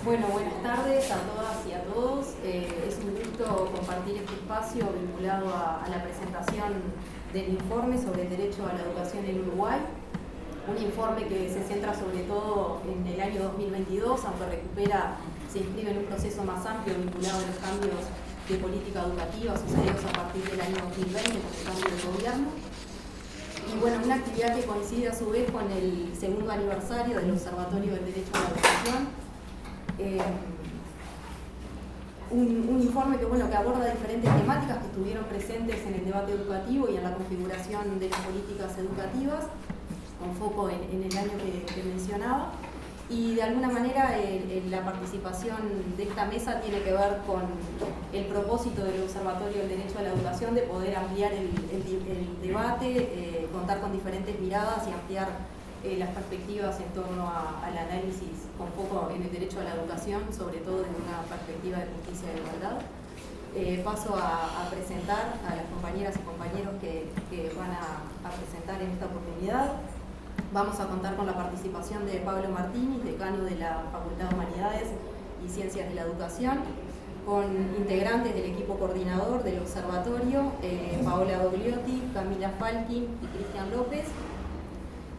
Bueno, buenas tardes a todas y a todos. Es un gusto compartir este espacio vinculado a la presentación del informe sobre el derecho a la educación en Uruguay. Un informe que se centra sobre todo en el año 2022, aunque se inscribe en un proceso más amplio vinculado a los cambios de política educativa sucedidos a partir del año 2020 con el cambio de gobierno. Y bueno, una actividad que coincide a su vez con el segundo aniversario del Observatorio del Derecho a la Educación. Un informe que aborda diferentes temáticas que estuvieron presentes en el debate educativo y en la configuración de las políticas educativas, con foco en el año que mencionaba. Y de alguna manera la participación de esta mesa tiene que ver con el propósito del Observatorio del Derecho a la Educación de poder ampliar el debate, contar con diferentes miradas y ampliar las perspectivas en torno al análisis con foco en el derecho a la educación, sobre todo desde una perspectiva de justicia y igualdad. Paso a presentar a las compañeras y compañeros que van a presentar en esta oportunidad. Vamos a contar con la participación de Pablo Martínez, decano de la Facultad de Humanidades y Ciencias de la Educación, con integrantes del equipo coordinador del observatorio, Paola Dogliotti, Camila Falkin y Cristian López.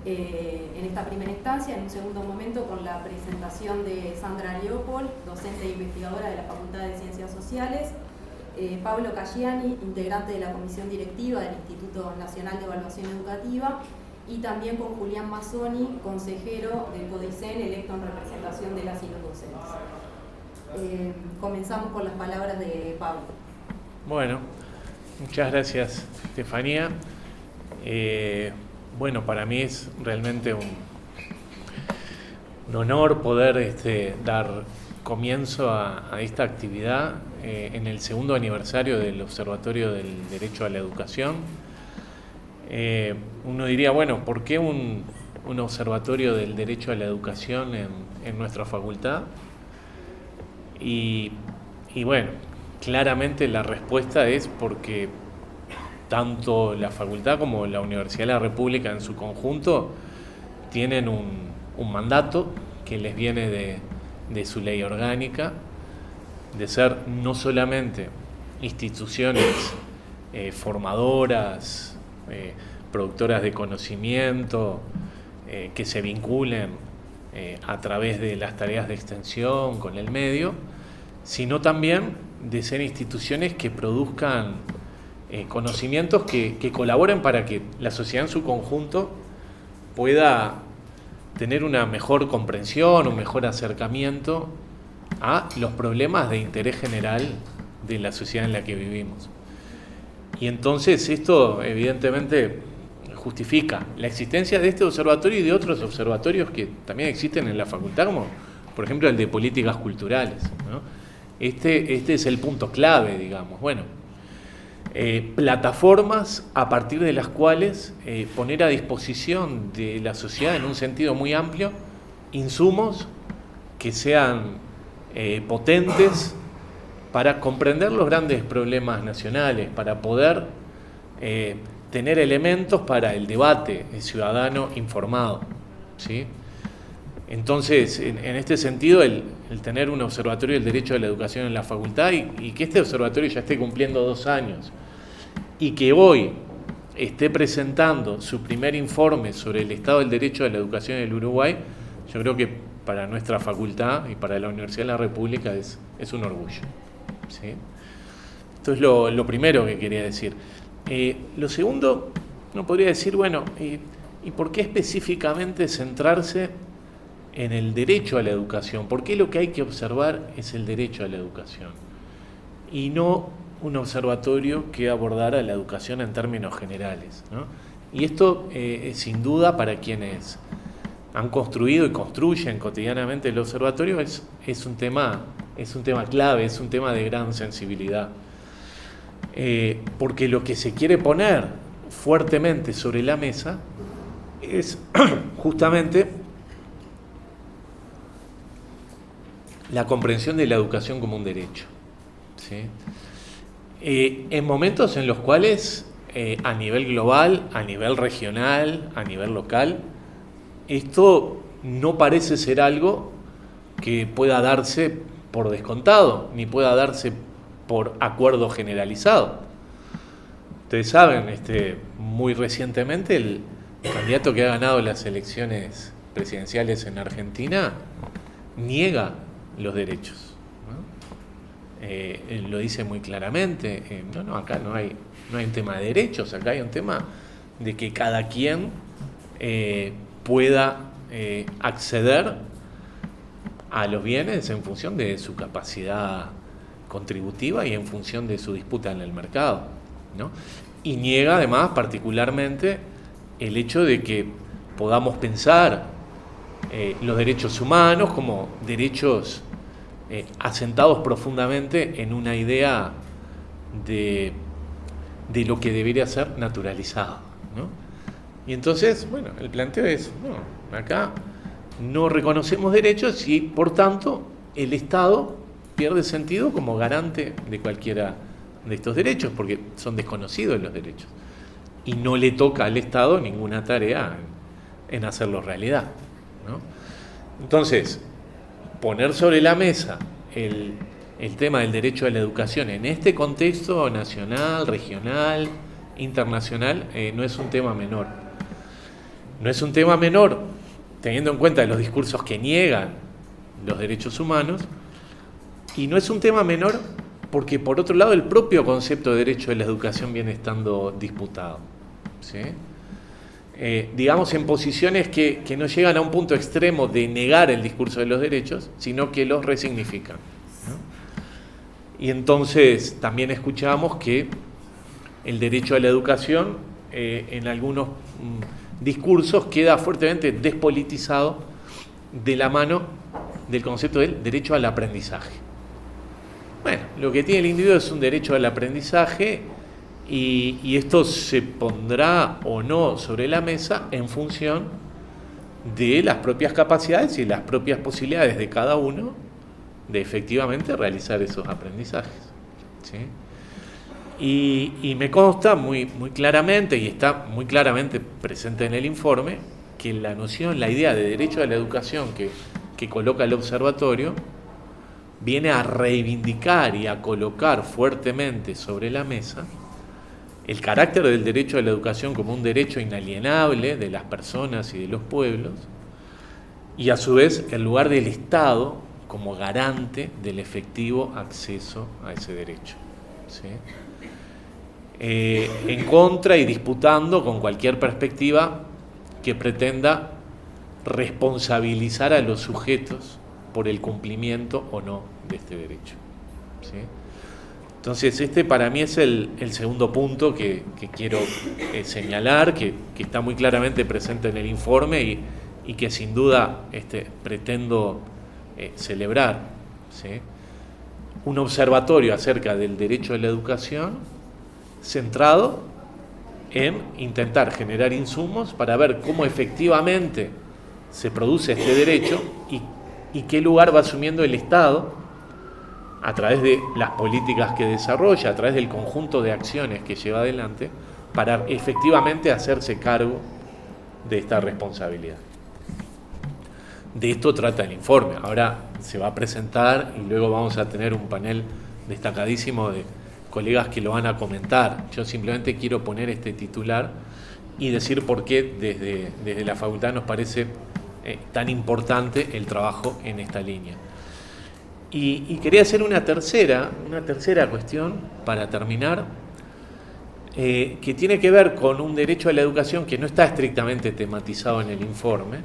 En esta primera instancia, en un segundo momento, con la presentación de Sandra Leopold, docente e investigadora de la Facultad de Ciencias Sociales, Pablo Caggiani, integrante de la Comisión Directiva del Instituto Nacional de Evaluación Educativa, y también con Julián Mazzoni, consejero del CODICEN, electo en representación de las y los docentes. Comenzamos con las palabras de Pablo. Bueno, muchas gracias, Estefanía. Bueno, para mí es realmente un honor poder dar comienzo a esta actividad en el segundo aniversario del Observatorio del Derecho a la Educación. Uno diría, bueno, ¿por qué un observatorio del derecho a la educación en nuestra facultad? Y bueno, claramente la respuesta es porque tanto la facultad como la Universidad de la República en su conjunto tienen un mandato que les viene de su ley orgánica, de ser no solamente instituciones formadoras, productoras de conocimiento, que se vinculen a través de las tareas de extensión con el medio, sino también de ser instituciones que produzcan conocimientos que colaboren para que la sociedad en su conjunto pueda tener una mejor comprensión, un mejor acercamiento a los problemas de interés general de la sociedad en la que vivimos. Y entonces esto evidentemente justifica la existencia de este observatorio y de otros observatorios que también existen en la facultad, como por ejemplo el de políticas culturales, ¿no? Este es el punto clave, digamos. Bueno, plataformas a partir de las cuales poner a disposición de la sociedad en un sentido muy amplio insumos que sean potentes para comprender los grandes problemas nacionales, para poder tener elementos para el debate ciudadano informado, ¿sí? Entonces, en este sentido, el tener un observatorio del derecho a la educación en la facultad y que este observatorio ya esté cumpliendo 2 años y que hoy esté presentando su primer informe sobre el estado del derecho a la educación en el Uruguay, yo creo que para nuestra facultad y para la Universidad de la República es un orgullo, ¿sí? Esto es lo primero que quería decir. Lo segundo, uno podría decir, bueno, ¿y por qué específicamente centrarse en el derecho a la educación? ¿Por qué lo que hay que observar es el derecho a la educación? Y no un observatorio que abordara la educación en términos generales, ¿no? Y esto, sin duda, para quienes han construido y construyen cotidianamente el observatorio, es un tema clave, es un tema de gran sensibilidad. Porque lo que se quiere poner fuertemente sobre la mesa es justamente la comprensión de la educación como un derecho, ¿sí? En momentos en los cuales a nivel global, a nivel regional, a nivel local, esto no parece ser algo que pueda darse por descontado, ni pueda darse por acuerdo generalizado. Ustedes saben, muy recientemente el candidato que ha ganado las elecciones presidenciales en Argentina niega los derechos, ¿no? Él lo dice muy claramente, acá no hay un tema de derechos, acá hay un tema de que cada quien pueda acceder a los bienes en función de su capacidad contributiva y en función de su disputa en el mercado, ¿no? Y niega además particularmente el hecho de que podamos pensar los derechos humanos como derechos asentados profundamente en una idea de lo que debería ser naturalizado, ¿no? Y entonces, bueno, el planteo es, no, acá no reconocemos derechos y por tanto el Estado pierde sentido como garante de cualquiera de estos derechos, porque son desconocidos los derechos y no le toca al Estado ninguna tarea en hacerlos realidad, ¿no? Entonces, poner sobre la mesa el tema del derecho a la educación en este contexto nacional, regional, internacional, no es un tema menor. No es un tema menor teniendo en cuenta los discursos que niegan los derechos humanos, y no es un tema menor porque, por otro lado, el propio concepto de derecho a la educación viene estando disputado, ¿sí? Digamos, en posiciones que no llegan a un punto extremo de negar el discurso de los derechos, sino que los resignifican, ¿no? Y entonces también escuchamos que el derecho a la educación en algunos discursos queda fuertemente despolitizado de la mano del concepto del derecho al aprendizaje. Bueno, lo que tiene el individuo es un derecho al aprendizaje y esto se pondrá o no sobre la mesa en función de las propias capacidades y las propias posibilidades de cada uno de efectivamente realizar esos aprendizajes, ¿sí? Y me consta muy claramente, y está muy claramente presente en el informe, que la noción, la idea de derecho a la educación que coloca el observatorio viene a reivindicar y a colocar fuertemente sobre la mesa el carácter del derecho a la educación como un derecho inalienable de las personas y de los pueblos, y a su vez el lugar del Estado como garante del efectivo acceso a ese derecho, ¿sí? En contra y disputando con cualquier perspectiva que pretenda responsabilizar a los sujetos por el cumplimiento o no de este derecho, ¿sí? Entonces, para mí es el segundo punto que quiero señalar, que está muy claramente presente en el informe y que sin duda pretendo celebrar, ¿sí? Un observatorio acerca del derecho a la educación centrado en intentar generar insumos para ver cómo efectivamente se produce este derecho y qué lugar va asumiendo el Estado a través de las políticas que desarrolla, a través del conjunto de acciones que lleva adelante para efectivamente hacerse cargo de esta responsabilidad. De esto trata el informe. Ahora se va a presentar y luego vamos a tener un panel destacadísimo de colegas que lo van a comentar. Yo simplemente quiero poner este titular y decir por qué desde la facultad nos parece tan importante el trabajo en esta línea. Y quería hacer una tercera cuestión para terminar, que tiene que ver con un derecho a la educación que no está estrictamente tematizado en el informe,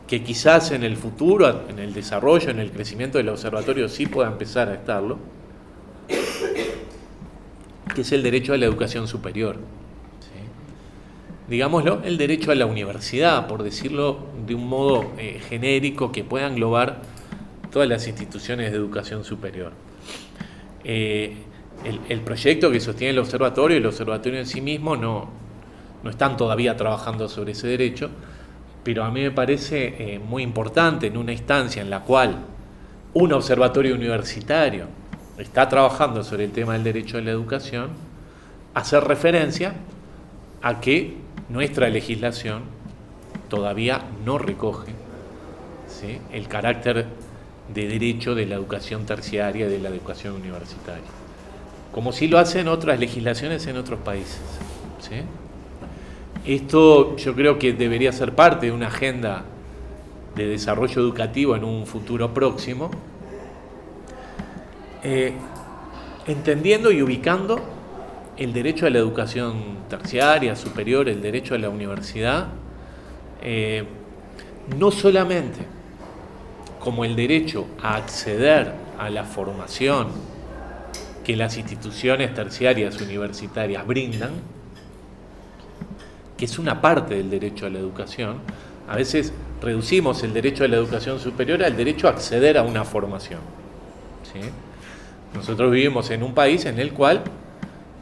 que quizás en el futuro, en el desarrollo, en el crecimiento del observatorio sí pueda empezar a estarlo, que es el derecho a la educación superior, ¿sí? Digámoslo, el derecho a la universidad, por decirlo de un modo genérico que pueda englobar todas las instituciones de educación superior. El proyecto que sostiene el observatorio en sí mismo no están todavía trabajando sobre ese derecho, pero a mí me parece muy importante en una instancia en la cual un observatorio universitario está trabajando sobre el tema del derecho a la educación, hacer referencia a que nuestra legislación todavía no recoge, ¿sí?, el carácter de derecho de la educación terciaria y de la educación universitaria, como sí lo hacen otras legislaciones en otros países, ¿sí? Esto yo creo que debería ser parte de una agenda de desarrollo educativo en un futuro próximo, entendiendo y ubicando el derecho a la educación terciaria, superior, el derecho a la universidad, no solamente como el derecho a acceder a la formación que las instituciones terciarias universitarias brindan, que es una parte del derecho a la educación. A veces reducimos el derecho a la educación superior al derecho a acceder a una formación, ¿sí? Nosotros vivimos en un país en el cual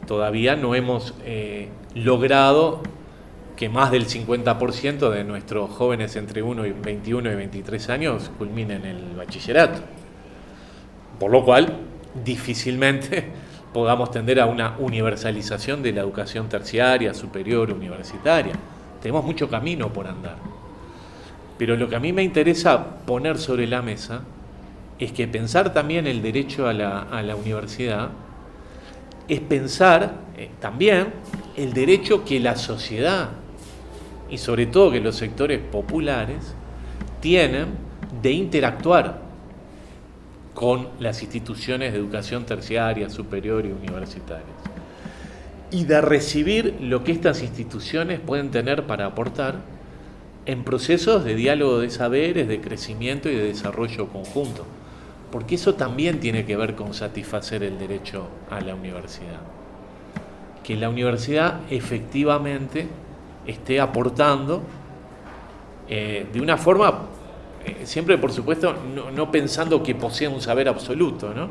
todavía no hemos logrado que más del 50% de nuestros jóvenes entre 21 y 23 años culminen el bachillerato. Por lo cual, difícilmente podamos tender a una universalización de la educación terciaria, superior, universitaria. Tenemos mucho camino por andar. Pero lo que a mí me interesa poner sobre la mesa es que pensar también el derecho a la universidad es pensar también el derecho que la sociedad y sobre todo que los sectores populares tienen de interactuar con las instituciones de educación terciaria, superior y universitarias, y de recibir lo que estas instituciones pueden tener para aportar en procesos de diálogo de saberes, de crecimiento y de desarrollo conjunto, porque eso también tiene que ver con satisfacer el derecho a la universidad. Que la universidad efectivamente esté aportando de una forma, siempre por supuesto no pensando que posee un saber absoluto, ¿no?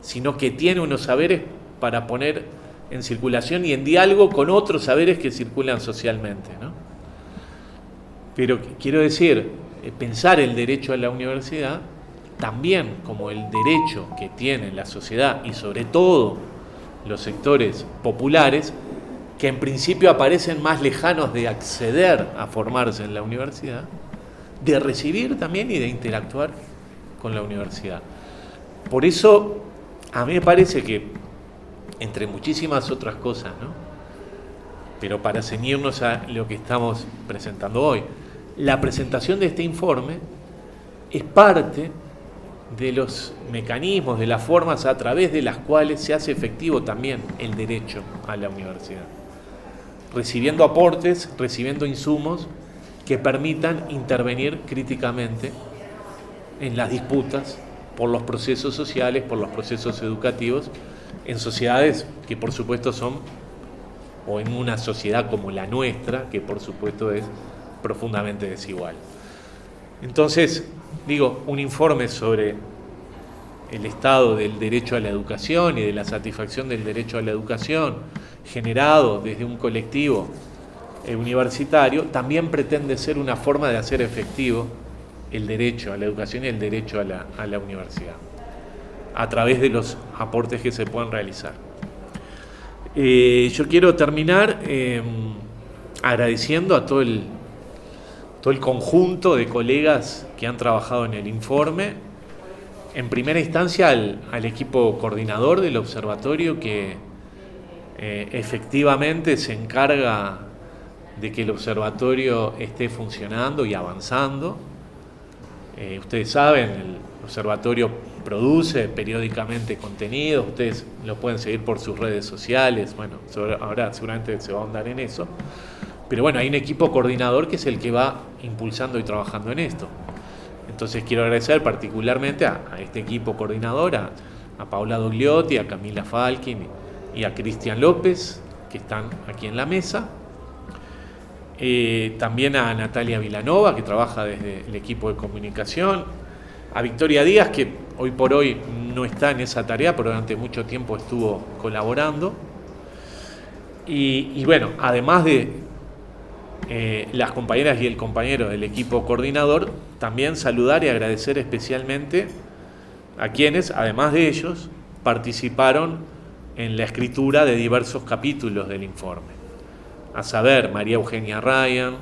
Sino que tiene unos saberes para poner en circulación y en diálogo con otros saberes que circulan socialmente, ¿no? Pero quiero decir, pensar el derecho a la universidad también como el derecho que tiene la sociedad y sobre todo los sectores populares, que en principio aparecen más lejanos de acceder a formarse en la universidad, de recibir también y de interactuar con la universidad. Por eso, a mí me parece que, entre muchísimas otras cosas, ¿no? Pero para ceñirnos a lo que estamos presentando hoy, la presentación de este informe es parte de los mecanismos, de las formas a través de las cuales se hace efectivo también el derecho a la universidad, recibiendo aportes, recibiendo insumos que permitan intervenir críticamente en las disputas por los procesos sociales, por los procesos educativos, en sociedades que por supuesto son, o en una sociedad como la nuestra, que por supuesto es profundamente desigual. Entonces, digo, un informe sobre el estado del derecho a la educación y de la satisfacción del derecho a la educación, generado desde un colectivo universitario, también pretende ser una forma de hacer efectivo el derecho a la educación y el derecho a la universidad, a través de los aportes que se puedan realizar. Yo quiero terminar agradeciendo a todo el conjunto de colegas que han trabajado en el informe. En primera instancia al equipo coordinador del observatorio que efectivamente se encarga de que el observatorio esté funcionando y avanzando. Ustedes saben, el observatorio produce periódicamente contenido, ustedes lo pueden seguir por sus redes sociales, bueno, ahora seguramente se va a ahondar en eso. Pero bueno, hay un equipo coordinador que es el que va impulsando y trabajando en esto. Entonces quiero agradecer particularmente a este equipo coordinador, a Paula Dogliotti, a Camila Falkin y a Cristian López, que están aquí en la mesa. También a Natalia Vilanova, que trabaja desde el equipo de comunicación. A Victoria Díaz, que hoy por hoy no está en esa tarea, pero durante mucho tiempo estuvo colaborando. Y bueno, además de las compañeras y el compañero del equipo coordinador, también saludar y agradecer especialmente a quienes, además de ellos, participaron en la escritura de diversos capítulos del informe, a saber, María Eugenia Ryan,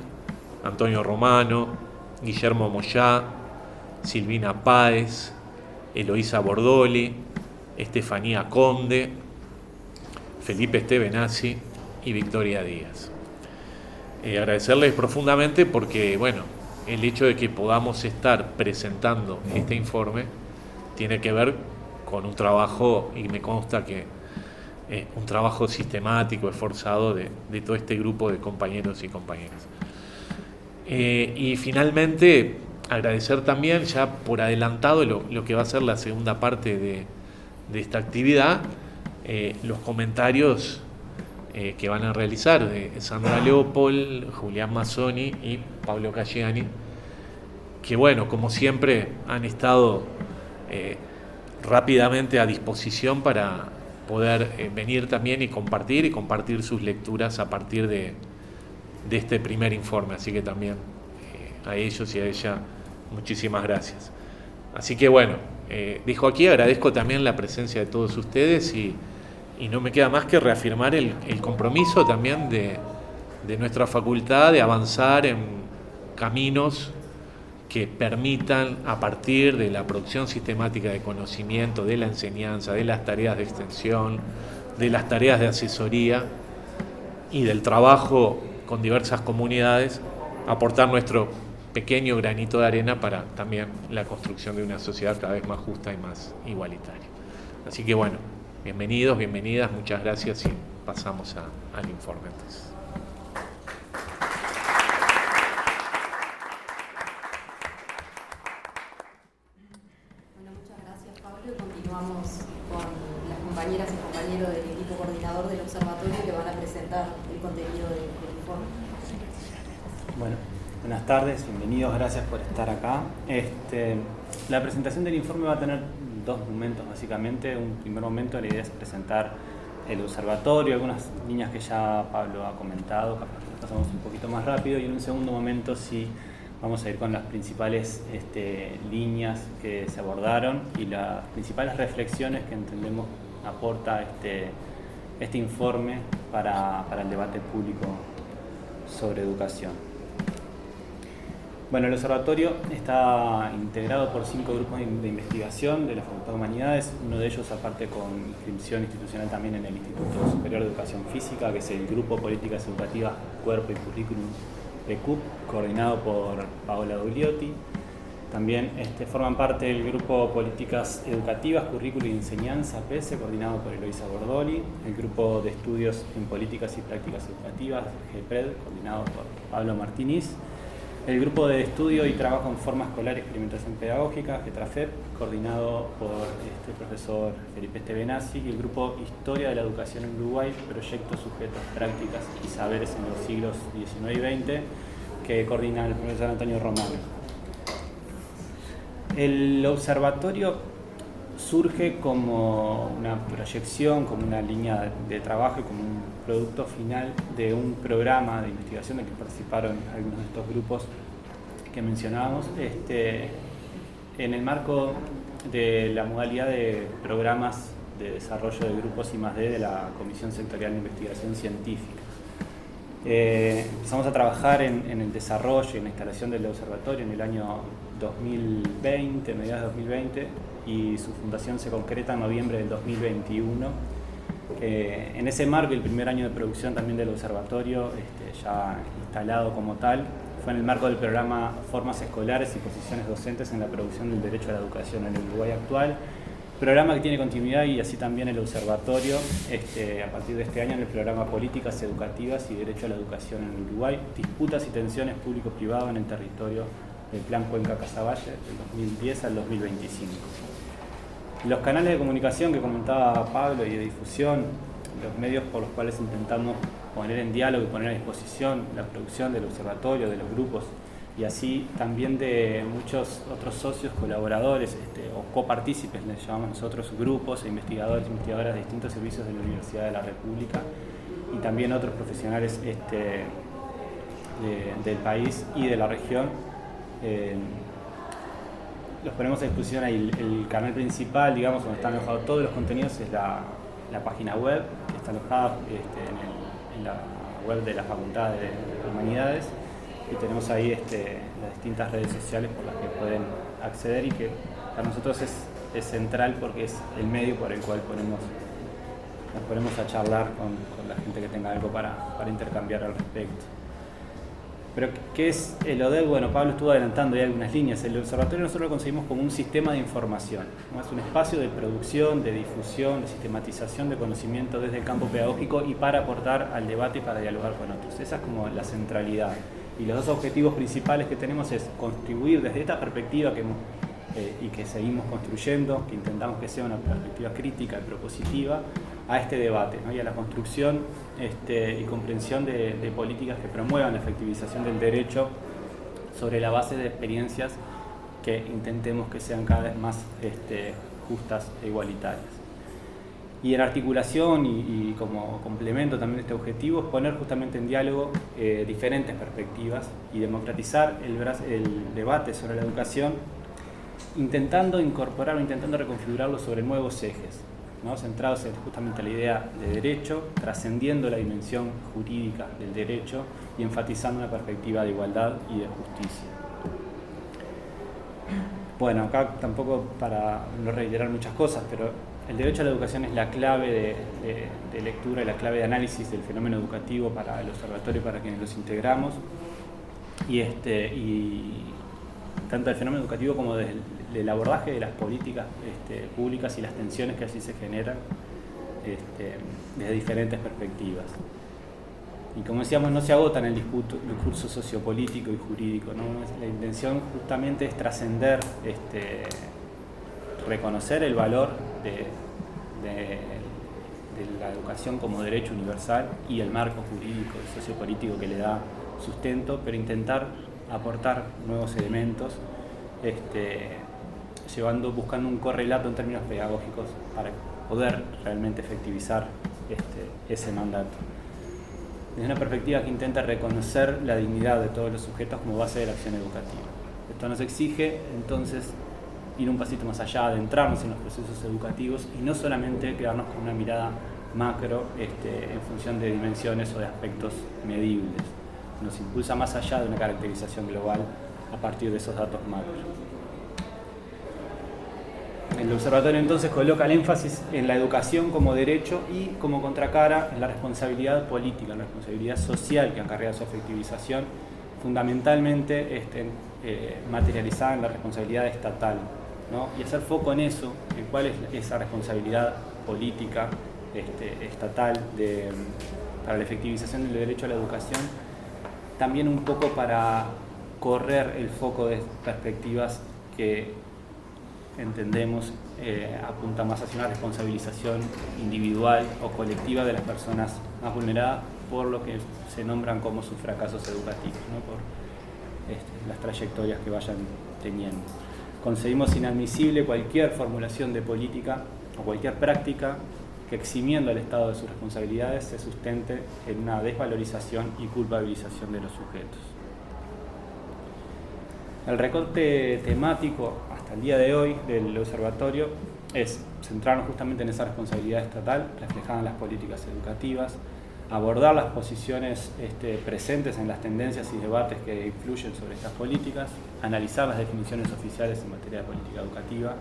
Antonio Romano, Guillermo Moyá, Silvina Páez, Eloísa Bordoli, Estefanía Conde, Felipe Estebenazzi y Victoria Díaz. Agradecerles profundamente porque, bueno, el hecho de que podamos estar presentando este informe tiene que ver con un trabajo, y me consta que un trabajo sistemático, esforzado de todo este grupo de compañeros y compañeras. Y finalmente, agradecer también, ya por adelantado, lo que va a ser la segunda parte de esta actividad, los comentarios que van a realizar de Sandra Leopold, Julián Mazzoni y Pablo Caggiani, que, bueno, como siempre, han estado rápidamente a disposición para poder venir también y compartir sus lecturas a partir de este primer informe. Así que también a ellos y a ella muchísimas gracias. Así que, bueno, dejo aquí, agradezco también la presencia de todos ustedes y no me queda más que reafirmar el compromiso también de nuestra facultad de avanzar en caminos que permitan, a partir de la producción sistemática de conocimiento, de la enseñanza, de las tareas de extensión, de las tareas de asesoría y del trabajo con diversas comunidades, aportar nuestro pequeño granito de arena para también la construcción de una sociedad cada vez más justa y más igualitaria. Así que, bueno, bienvenidos, bienvenidas, muchas gracias y pasamos al informe entonces. Bueno, muchas gracias, Pablo, y continuamos con las compañeras y compañeros del equipo coordinador del observatorio que van a presentar el contenido del informe. Bueno, buenas tardes, bienvenidos, gracias por estar acá. La presentación del informe va a tener dos momentos básicamente. Un primer momento, la idea es presentar el observatorio, algunas líneas que ya Pablo ha comentado, capaz que pasamos un poquito más rápido, y en un segundo momento sí vamos a ir con las principales líneas que se abordaron y las principales reflexiones que entendemos aporta este informe para el debate público sobre educación. Bueno, el observatorio está integrado por 5 grupos de investigación de la Facultad de Humanidades, uno de ellos aparte con inscripción institucional también en el Instituto Superior de Educación Física, que es el Grupo Políticas Educativas, Cuerpo y Currículum de CUP, coordinado por Paola Dugliotti. También forman parte del Grupo Políticas Educativas, Currículo y Enseñanza, PS, coordinado por Eloísa Bordoli, el Grupo de Estudios en Políticas y Prácticas Educativas, GEPRED, coordinado por Pablo Martínez, el Grupo de Estudio y Trabajo en Forma Escolar y Experimentación Pedagógica, GETRAFEP, coordinado por el profesor Felipe Estebenazzi, y el Grupo Historia de la Educación en Uruguay, Proyectos, Sujetos, Prácticas y Saberes en los siglos XIX y XX, que coordina el profesor Antonio Romano. El observatorio surge como una proyección, como una línea de trabajo y como un producto final de un programa de investigación en el que participaron algunos de estos grupos que mencionábamos, en el marco de la modalidad de programas de desarrollo de grupos I+D de la Comisión Sectorial de Investigación Científica. Empezamos a trabajar en el desarrollo y en la instalación del observatorio en el año 2020, mediados de 2020, y su fundación se concreta en noviembre del 2021. En ese marco, el primer año de producción también del observatorio, ya instalado como tal, fue en el marco del programa Formas Escolares y Posiciones Docentes en la Producción del Derecho a la Educación en el Uruguay actual, programa que tiene continuidad, y así también el observatorio, a partir de este año, en el programa Políticas Educativas y Derecho a la Educación en el Uruguay, disputas y tensiones público-privado en el territorio del Plan Cuenca-Casaballe del 2010 al 2025. Los canales de comunicación que comentaba Pablo y de difusión, los medios por los cuales intentamos poner en diálogo y poner a disposición la producción del observatorio, de los grupos, y así también de muchos otros socios, colaboradores o copartícipes, les llamamos nosotros, grupos e investigadores e investigadoras de distintos servicios de la Universidad de la República, y también otros profesionales del país y de la región. Los ponemos a disposición ahí. El canal principal, digamos, donde están alojados todos los contenidos, es la página web, que está alojada en la web de la Facultad de Humanidades, y tenemos ahí las distintas redes sociales por las que pueden acceder, y que para nosotros es es central porque es el medio por el cual nos ponemos a charlar con la gente que tenga algo para intercambiar al respecto. Pero, ¿qué es el ODEC? Bueno, Pablo estuvo adelantando ya algunas líneas. El observatorio nosotros lo concebimos como un sistema de información, ¿no? Es un espacio de producción, de difusión, de sistematización de conocimiento desde el campo pedagógico y para aportar al debate y para dialogar con otros. Esa es como la centralidad. Y los dos objetivos principales que tenemos es contribuir desde esta perspectiva y que seguimos construyendo, que intentamos que sea una perspectiva crítica y propositiva, a este debate, ¿no? Y a la construcción y comprensión de políticas que promuevan la efectivización del derecho sobre la base de experiencias que intentemos que sean cada vez más justas e igualitarias. Y en articulación y como complemento también de este objetivo es poner justamente en diálogo diferentes perspectivas y democratizar el debate sobre la educación, intentando incorporar o intentando reconfigurarlo sobre nuevos ejes, ¿no? Centrados justamente en la idea de derecho, trascendiendo la dimensión jurídica del derecho y enfatizando una perspectiva de igualdad y de justicia. Bueno, acá tampoco para no reiterar muchas cosas, pero el derecho a la educación es la clave de lectura y la clave de análisis del fenómeno educativo para el observatorio y para quienes los integramos, y tanto del fenómeno educativo como del abordaje de las políticas públicas y las tensiones que así se generan desde diferentes perspectivas. Y como decíamos, no se agota en el discurso sociopolítico y jurídico, ¿no? La intención justamente es trascender, reconocer el valor de la educación como derecho universal y el marco jurídico y sociopolítico que le da sustento, pero intentar aportar nuevos elementos, buscando un correlato en términos pedagógicos para poder realmente efectivizar ese mandato. Desde una perspectiva que intenta reconocer la dignidad de todos los sujetos como base de la acción educativa. Esto nos exige, entonces, ir un pasito más allá, adentrarnos en los procesos educativos y no solamente quedarnos con una mirada macro en función de dimensiones o de aspectos medibles. Nos impulsa más allá de una caracterización global a partir de esos datos macro. El observatorio entonces coloca el énfasis en la educación como derecho y como contracara en la responsabilidad política, en la responsabilidad social que acarrea su efectivización, fundamentalmente materializada en la responsabilidad estatal, ¿no? Y hacer foco en eso, en cuál es esa responsabilidad política estatal para la efectivización del derecho a la educación, también un poco para correr el foco de perspectivas que entendemos apunta más hacia una responsabilización individual o colectiva de las personas más vulneradas por lo que se nombran como sus fracasos educativos, ¿no? Por las trayectorias que vayan teniendo. Concebimos inadmisible cualquier formulación de política o cualquier práctica que, eximiendo al Estado de sus responsabilidades, se sustente en una desvalorización y culpabilización de los sujetos. El recorte temático hasta el día de hoy del observatorio es centrarnos justamente en esa responsabilidad estatal reflejada en las políticas educativas, abordar las posiciones presentes en las tendencias y debates que influyen sobre estas políticas, analizar las definiciones oficiales en materia de política educativa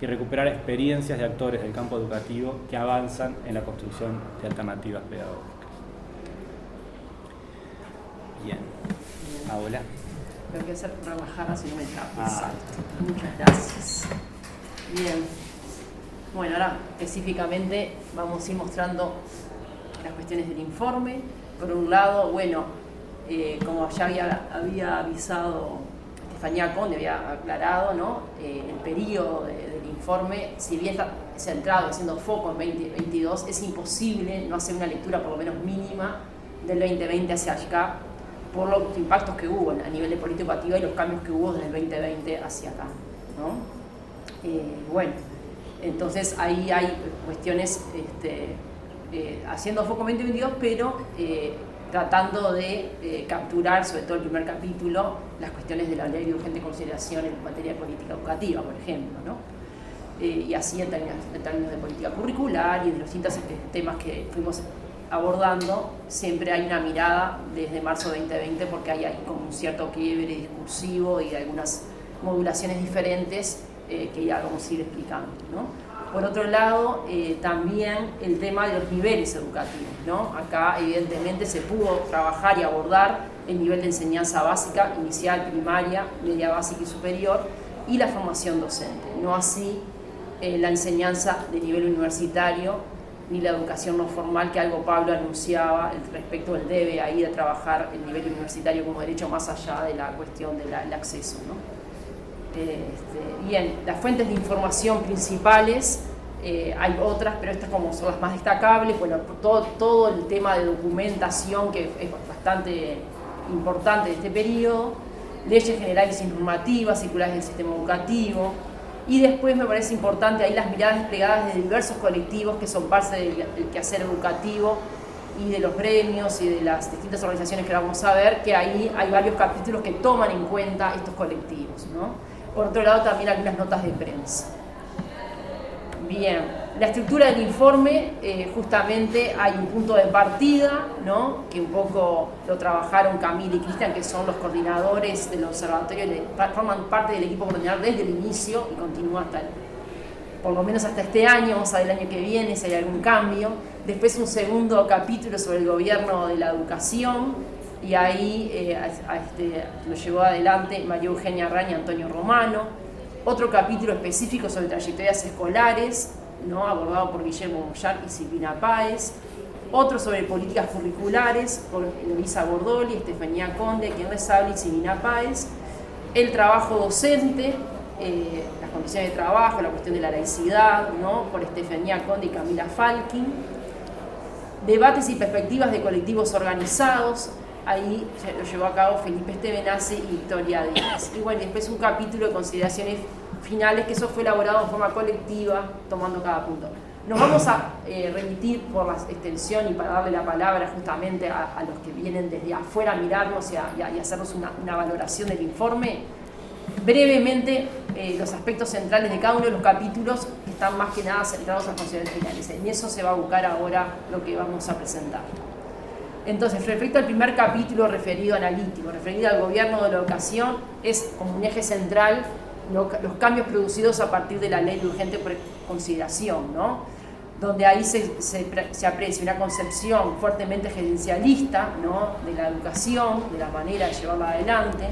y recuperar experiencias de actores del campo educativo que avanzan en la construcción de alternativas pedagógicas. Bien. Paola. Tengo que hacer trabajar así no me tapes. Muchas gracias. Bien. Bueno, ahora específicamente vamos a ir mostrando las cuestiones del informe. Por un lado, bueno, como ya había avisado Estefanía Conde, había aclarado, ¿no? El periodo del informe, si bien está centrado, haciendo foco en 2022, es imposible no hacer una lectura por lo menos mínima del 2020 hacia acá, por los impactos que hubo a nivel de política educativa y los cambios que hubo desde el 2020 hacia acá, ¿no? Bueno, entonces ahí hay cuestiones haciendo foco en 2022, pero tratando de capturar, sobre todo el primer capítulo, las cuestiones de la ley de urgente consideración en materia de política educativa, por ejemplo, ¿no? Y así en términos de política curricular y de los distintos temas que fuimos abordando, siempre hay una mirada desde marzo de 2020 porque hay como un cierto quiebre discursivo y algunas modulaciones diferentes que ya vamos a ir explicando, ¿no? Por otro lado, también el tema de los niveles educativos, ¿no? Acá evidentemente se pudo trabajar y abordar el nivel de enseñanza básica, inicial, primaria, media básica y superior, y la formación docente, no así la enseñanza de nivel universitario ni la educación no formal, que algo Pablo anunciaba respecto del debe ahí de trabajar el nivel universitario como derecho más allá de la cuestión del acceso, ¿no? Bien, las fuentes de información principales, hay otras, pero estas como son las más destacables. Bueno, todo el tema de documentación, que es bastante importante de este periodo, leyes generales y normativas, circulares del sistema educativo, y después me parece importante ahí las miradas desplegadas de diversos colectivos que son parte del quehacer educativo y de los gremios y de las distintas organizaciones que vamos a ver, que ahí hay varios capítulos que toman en cuenta estos colectivos, ¿no? Por otro lado, también algunas notas de prensa. Bien, la estructura del informe, justamente hay un punto de partida, ¿no? Que un poco lo trabajaron Camila y Cristian, que son los coordinadores del observatorio, forman parte del equipo coordinador desde el inicio y continúa por lo menos hasta este año. Vamos a ver el año que viene si hay algún cambio. Después un segundo capítulo sobre el gobierno de la educación, y ahí lo llevó adelante María Eugenia Arraña y Antonio Romano. Otro capítulo específico sobre trayectorias escolares, ¿no? Abordado por Guillermo Moyar y Silvina Páez. Otro sobre políticas curriculares por Luisa Bordoli, Estefanía Conde, quien les habla, y Silvina Páez. El trabajo docente, las condiciones de trabajo, la cuestión de la laicidad, ¿no? Por Estefanía Conde y Camila Falkin. Debates y perspectivas de colectivos organizados. Ahí lo llevó a cabo Felipe Estevenace y Victoria Díaz. Y bueno, después un capítulo de consideraciones finales, que eso fue elaborado en forma colectiva, tomando cada punto. Nos vamos a remitir por la extensión y para darle la palabra justamente a los que vienen desde afuera a mirarnos y hacernos una valoración del informe. Brevemente, los aspectos centrales de cada uno de los capítulos están más que nada centrados en las consideraciones finales. En eso se va a buscar ahora lo que vamos a presentar. Entonces, respecto al primer capítulo referido analítico, referido al gobierno de la educación, es como un eje central los cambios producidos a partir de la ley de urgente consideración, ¿no? Donde ahí se aprecia una concepción fuertemente gerencialista, ¿no? De la educación, de la manera de llevarla adelante,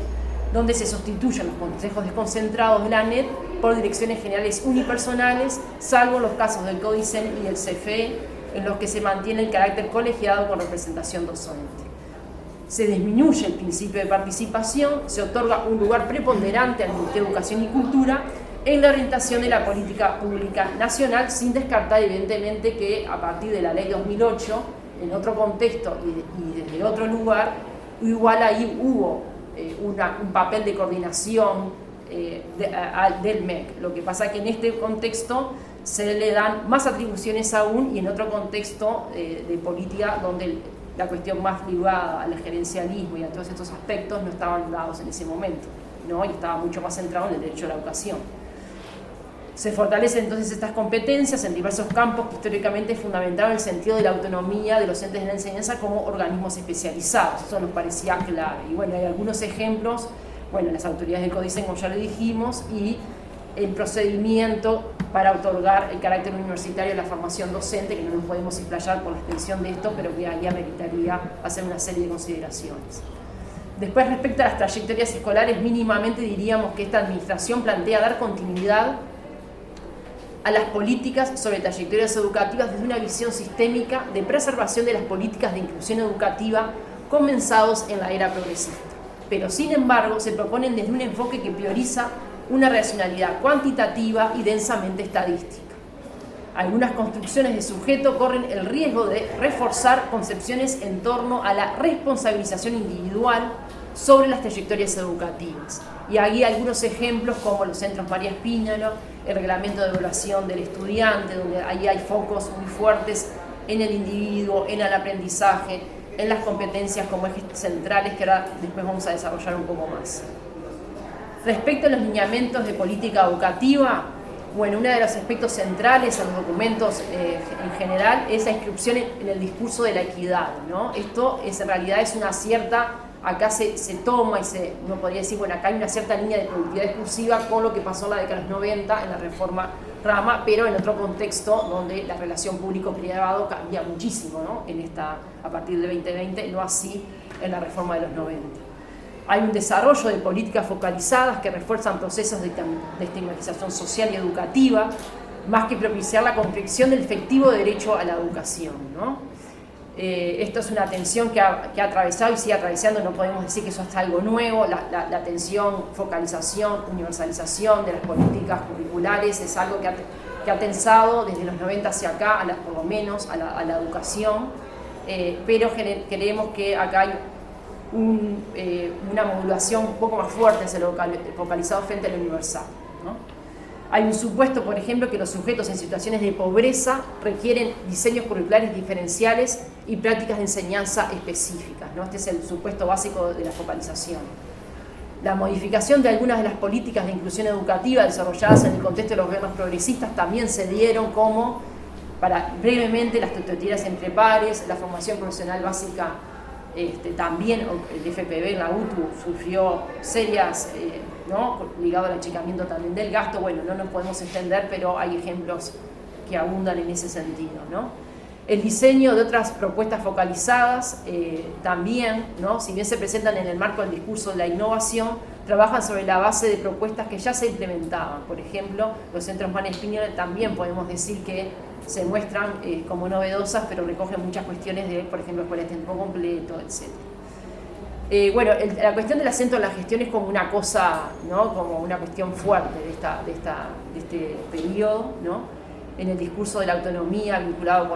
donde se sustituyen los consejos desconcentrados de la ANED por direcciones generales unipersonales, salvo los casos del CODICEN y del CFE, en los que se mantiene el carácter colegiado con representación docente. Se disminuye el principio de participación, se otorga un lugar preponderante al Ministerio de Educación y Cultura en la orientación de la política pública nacional, sin descartar evidentemente que a partir de la Ley 2008, en otro contexto y desde otro lugar, igual ahí hubo un papel de coordinación del MEC. Lo que pasa es que en este contexto se le dan más atribuciones aún, y en otro contexto de política donde la cuestión más ligada al gerencialismo y a todos estos aspectos no estaban dados en ese momento, ¿no? Y estaba mucho más centrado en el derecho a la educación. Se fortalecen entonces estas competencias en diversos campos que históricamente fundamentaron el sentido de la autonomía de los entes de la enseñanza como organismos especializados. Eso nos parecía clave. Y bueno, hay algunos ejemplos, bueno, las autoridades del CODICEN, como ya lo dijimos, y el procedimiento para otorgar el carácter universitario a la formación docente, que no nos podemos explayar por la extensión de esto, pero que ahí ameritaría hacer una serie de consideraciones. Después, respecto a las trayectorias escolares, mínimamente diríamos que esta administración plantea dar continuidad a las políticas sobre trayectorias educativas desde una visión sistémica de preservación de las políticas de inclusión educativa comenzados en la era progresista. Pero, sin embargo, se proponen desde un enfoque que prioriza una racionalidad cuantitativa y densamente estadística. Algunas construcciones de sujeto corren el riesgo de reforzar concepciones en torno a la responsabilización individual sobre las trayectorias educativas. Y aquí hay algunos ejemplos como los centros María Espínalo, el reglamento de evaluación del estudiante, donde ahí hay focos muy fuertes en el individuo, en el aprendizaje, en las competencias como ejes centrales, que ahora después vamos a desarrollar un poco más. Respecto a los lineamientos de política educativa, bueno, uno de los aspectos centrales en los documentos en general es la inscripción en el discurso de la equidad, ¿no? Esto en realidad es una cierta acá se toma y uno podría decir, bueno, acá hay una cierta línea de productividad discursiva con lo que pasó en la década de los 90 en la reforma Rama, pero en otro contexto donde la relación público-privado cambia muchísimo, ¿no? A partir del 2020, no así en la reforma de los 90. Hay un desarrollo de políticas focalizadas que refuerzan procesos de estigmatización social y educativa, más que propiciar la comprensión del efectivo derecho a la educación, ¿no? Esto es una tensión que ha atravesado y sigue atravesando, no podemos decir que eso es algo nuevo, la tensión, focalización, universalización de las políticas curriculares es algo que ha tensado desde los 90 hacia acá, por lo menos a la educación, pero creemos que acá hay una modulación un poco más fuerte hacia lo focalizado frente a lo universal, ¿no? Hay un supuesto, por ejemplo, que los sujetos en situaciones de pobreza requieren diseños curriculares diferenciales y prácticas de enseñanza específicas, ¿no? Este es el supuesto básico de la focalización. La modificación de algunas de las políticas de inclusión educativa desarrolladas en el contexto de los gobiernos progresistas también se dieron como, para brevemente, las tutorías entre pares, la formación profesional básica. También el FPV en la UTU sufrió serias, ¿no? Ligado al achicamiento también del gasto. Bueno, no nos podemos extender, pero hay ejemplos que abundan en ese sentido, ¿no? El diseño de otras propuestas focalizadas también, ¿no? Si bien se presentan en el marco del discurso de la innovación, trabajan sobre la base de propuestas que ya se implementaban. Por ejemplo, los centros Manes Piñol también podemos decir que se muestran como novedosas, pero recogen muchas cuestiones de, por ejemplo, escuela de tiempo completo, etc. Bueno, la cuestión del acento en la gestión es como una cosa, ¿no? Como una cuestión fuerte de este periodo, ¿no? En el discurso de la autonomía vinculado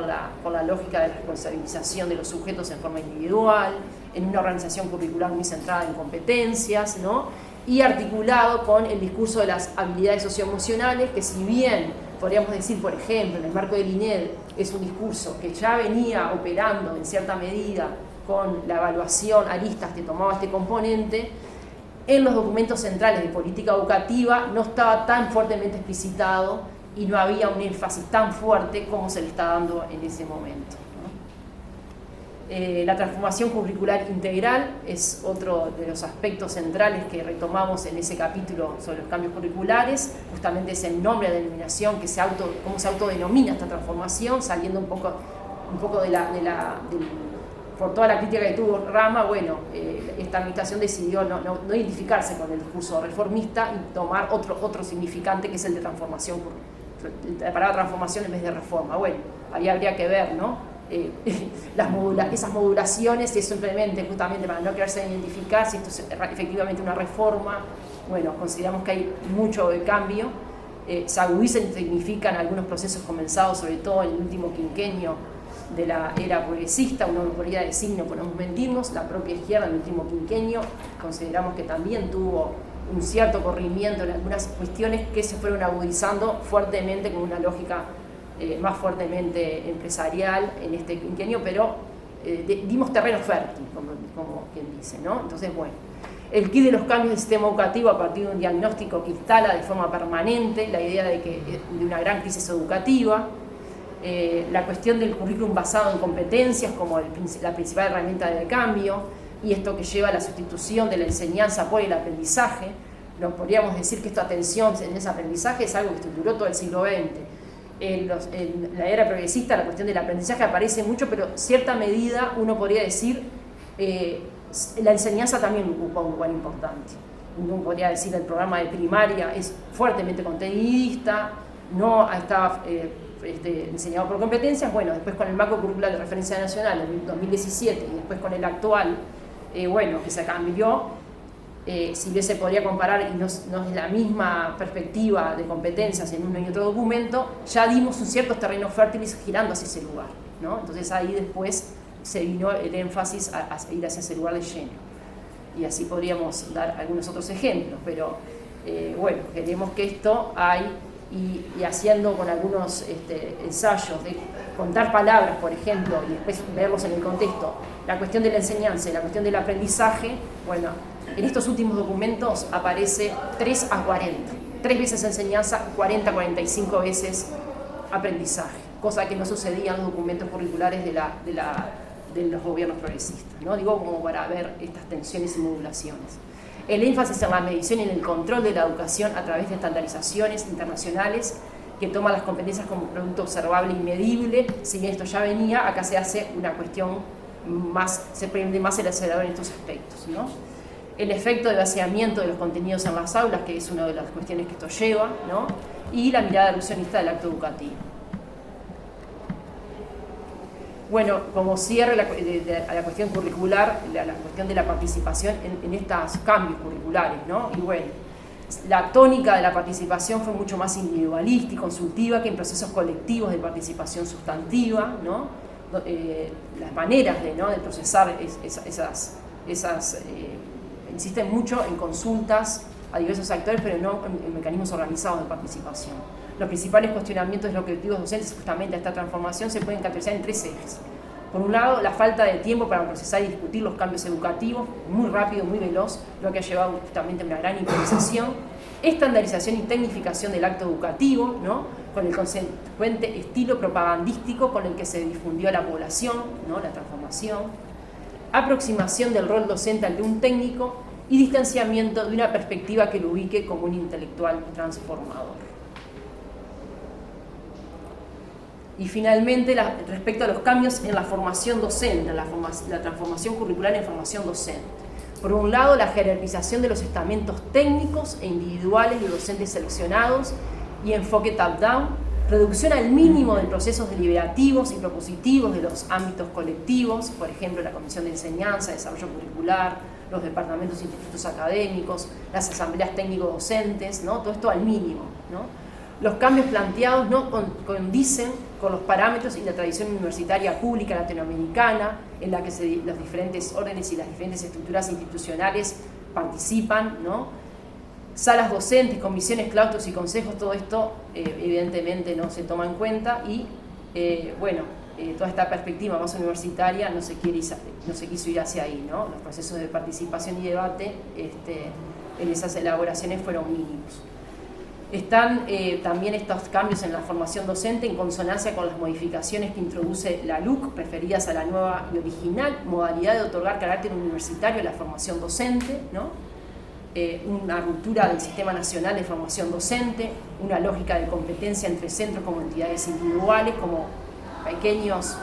con la lógica de responsabilización de los sujetos en forma individual, en una organización curricular muy centrada en competencias, ¿no? Y articulado con el discurso de las habilidades socioemocionales, que si bien podríamos decir, por ejemplo, en el marco del INED, es un discurso que ya venía operando en cierta medida con la evaluación, aristas que tomaba este componente, en los documentos centrales de política educativa no estaba tan fuertemente explicitado y no había un énfasis tan fuerte como se le está dando en ese momento, ¿no? La transformación curricular integral es otro de los aspectos centrales que retomamos en ese capítulo sobre los cambios curriculares. Justamente es el nombre de denominación, cómo se autodenomina esta transformación, saliendo un poco por toda la crítica que tuvo Rama. Bueno, esta administración decidió no identificarse con el discurso reformista y tomar otro significante, que es el de transformación, la palabra transformación en vez de reforma. Bueno, ahí habría que ver, ¿no? Esas modulaciones, y es simplemente justamente para no quererse identificar si esto es efectivamente una reforma. Bueno, consideramos que hay mucho de cambio, se agudizan y significan algunos procesos comenzados sobre todo en el último quinquenio de la era progresista. Uno podría decir, no podemos mentirnos, la propia izquierda en el último quinquenio consideramos que también tuvo un cierto corrimiento en algunas cuestiones que se fueron agudizando fuertemente con una lógica más fuertemente empresarial en este quinquenio, pero dimos terreno fértil, como quien dice, ¿no? Entonces, bueno, el kit de los cambios del sistema educativo a partir de un diagnóstico que instala de forma permanente la idea de una gran crisis educativa, la cuestión del currículum basado en competencias como la principal herramienta del cambio, y esto que lleva a la sustitución de la enseñanza por el aprendizaje. Nos podríamos decir que esta atención en ese aprendizaje es algo que duró todo el siglo XX. En la era progresista la cuestión del aprendizaje aparece mucho, pero en cierta medida uno podría decir la enseñanza también ocupa un lugar importante. Uno podría decir el programa de primaria es fuertemente contenidista, no estaba enseñado por competencias. Bueno, después con el marco curricular de referencia nacional en 2017 y después con el actual, bueno, que se cambió. Si bien se podría comparar y no es la misma perspectiva de competencias en uno y otro documento, ya dimos un ciertos terrenos fértiles girando hacia ese lugar, ¿no? Entonces ahí después se vino el énfasis a ir hacia ese lugar de lleno. Y así podríamos dar algunos otros ejemplos, pero bueno, queremos que esto hay, y haciendo con algunos ensayos de contar palabras, por ejemplo, y después verlos en el contexto, la cuestión de la enseñanza y la cuestión del aprendizaje. Bueno, en estos últimos documentos aparece 3 a 40, 3 veces enseñanza, 40 a 45 veces aprendizaje, cosa que no sucedía en los documentos curriculares de de los gobiernos progresistas, ¿no? Digo, como para ver estas tensiones y modulaciones. El énfasis en la medición y en el control de la educación a través de estandarizaciones internacionales que toman las competencias como producto observable y medible. Si bien esto ya venía, acá se hace una cuestión más, se prende más el acelerador en estos aspectos, ¿no? El efecto de vaciamiento de los contenidos en las aulas, que es una de las cuestiones que esto lleva, ¿no? Y la mirada reduccionista del acto educativo. Bueno, como cierre a la cuestión curricular, la cuestión de la participación en estos cambios curriculares, ¿no? Y bueno, la tónica de la participación fue mucho más individualista y consultiva que en procesos colectivos de participación sustantiva, ¿no? Las maneras de procesar insisten mucho en consultas a diversos actores, pero no en mecanismos organizados de participación. Los principales cuestionamientos de los objetivos docentes justamente a esta transformación se pueden categorizar en 3 ejes. Por un lado, la falta de tiempo para procesar y discutir los cambios educativos, muy rápido, muy veloz, lo que ha llevado justamente a una gran improvisación, estandarización y tecnificación del acto educativo, ¿no? Con el consecuente estilo propagandístico con el que se difundió a la población, ¿no? La transformación, aproximación del rol docente al de un técnico y distanciamiento de una perspectiva que lo ubique como un intelectual transformador. Y finalmente, respecto a los cambios en la formación docente, la transformación curricular en formación docente. Por un lado, la jerarquización de los estamentos técnicos e individuales de docentes seleccionados y enfoque top-down, reducción al mínimo de procesos deliberativos y propositivos de los ámbitos colectivos, por ejemplo, la Comisión de Enseñanza, Desarrollo Curricular, los departamentos e institutos académicos, las asambleas técnico-docentes, ¿no? Todo esto al mínimo, ¿no? Los cambios planteados no condicen con los parámetros y la tradición universitaria pública latinoamericana, en la que los diferentes órdenes y las diferentes estructuras institucionales participan, ¿no? Salas docentes, comisiones, claustros y consejos, todo esto evidentemente no se toma en cuenta y, toda esta perspectiva más universitaria no se quiso ir hacia ahí, ¿no? Los procesos de participación y debate en esas elaboraciones fueron mínimos. Están también estos cambios en la formación docente en consonancia con las modificaciones que introduce la LUC referidas a la nueva y original modalidad de otorgar carácter universitario a la formación docente, ¿no? Una ruptura del Sistema Nacional de Formación Docente, una lógica de competencia entre centros como entidades individuales, como pequeños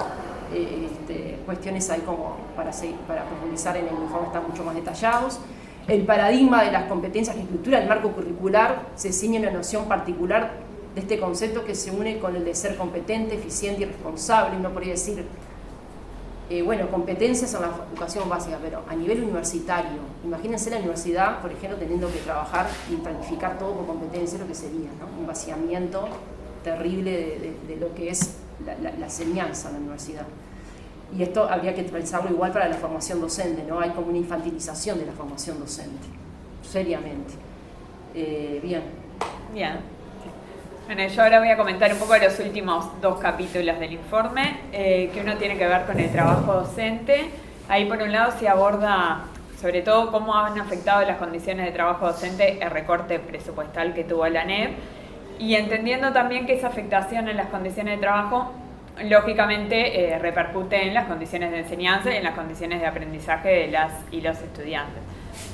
cuestiones ahí como para profundizar en el informe, están mucho más detallados. El paradigma de las competencias que estructura el marco curricular se ciñe a una noción particular de este concepto que se une con el de ser competente, eficiente y responsable. Uno podría decir, competencias en la educación básica, pero a nivel universitario, imagínense la universidad, por ejemplo, teniendo que trabajar y planificar todo por competencia, lo que sería, ¿no? Un vaciamiento terrible de lo que es la enseñanza en la universidad. Y esto habría que pensarlo igual para la formación docente, ¿no? Hay como una infantilización de la formación docente, seriamente. Bien. Bueno, yo ahora voy a comentar un poco los últimos 2 capítulos del informe, que uno tiene que ver con el trabajo docente. Ahí por un lado se aborda sobre todo cómo han afectado las condiciones de trabajo docente el recorte presupuestal que tuvo la ANEP, y entendiendo también que esa afectación en las condiciones de trabajo lógicamente repercute en las condiciones de enseñanza y en las condiciones de aprendizaje de las y los estudiantes.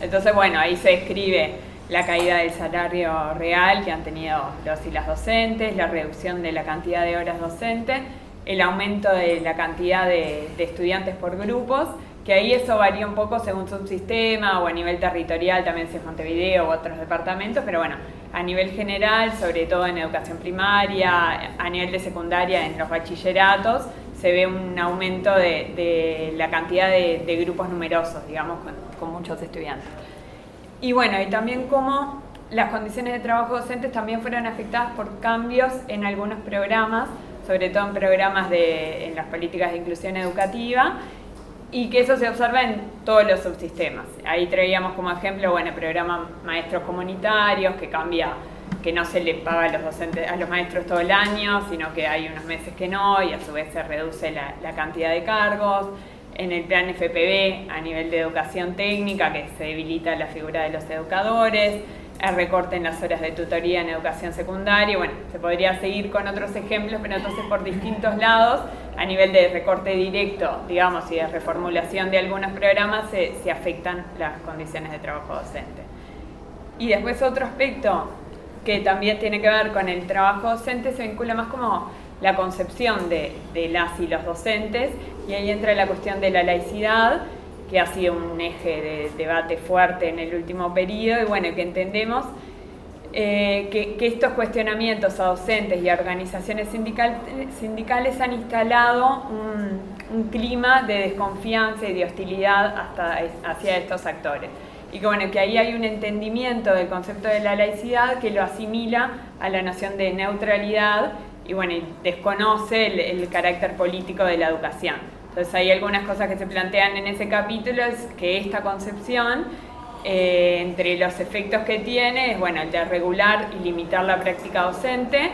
Entonces, ahí se describe la caída del salario real que han tenido los y las docentes, la reducción de la cantidad de horas docentes, el aumento de la cantidad de estudiantes por grupos, que ahí eso varía un poco según subsistema o a nivel territorial, también si es Montevideo u otros departamentos, pero a nivel general, sobre todo en educación primaria, a nivel de secundaria, en los bachilleratos, se ve un aumento de la cantidad de grupos numerosos, digamos, con muchos estudiantes. Y y también cómo las condiciones de trabajo docentes también fueron afectadas por cambios en algunos programas, sobre todo en programas en las políticas de inclusión educativa, y que eso se observa en todos los subsistemas. Ahí traíamos como ejemplo, el programa Maestros Comunitarios, que cambia, que no se le paga a los maestros todo el año, sino que hay unos meses que no, y a su vez se reduce la cantidad de cargos. En el plan FPB, a nivel de educación técnica, que se debilita la figura de los educadores, el recorte en las horas de tutoría en educación secundaria. Se podría seguir con otros ejemplos, pero entonces por distintos lados a nivel de recorte directo, digamos, y de reformulación de algunos programas, se afectan las condiciones de trabajo docente. Y después otro aspecto que también tiene que ver con el trabajo docente se vincula más como la concepción de las y los docentes, y ahí entra la cuestión de la laicidad, que ha sido un eje de debate fuerte en el último periodo, y bueno, que entendemos que estos cuestionamientos a docentes y a organizaciones sindicales han instalado un clima de desconfianza y de hostilidad hacia estos actores. Y que bueno, que ahí hay un entendimiento del concepto de la laicidad que lo asimila a la noción de neutralidad y bueno, y desconoce el carácter político de la educación. Entonces hay algunas cosas que se plantean en ese capítulo, es que esta concepción, entre los efectos que tiene, es bueno, el de regular y limitar la práctica docente,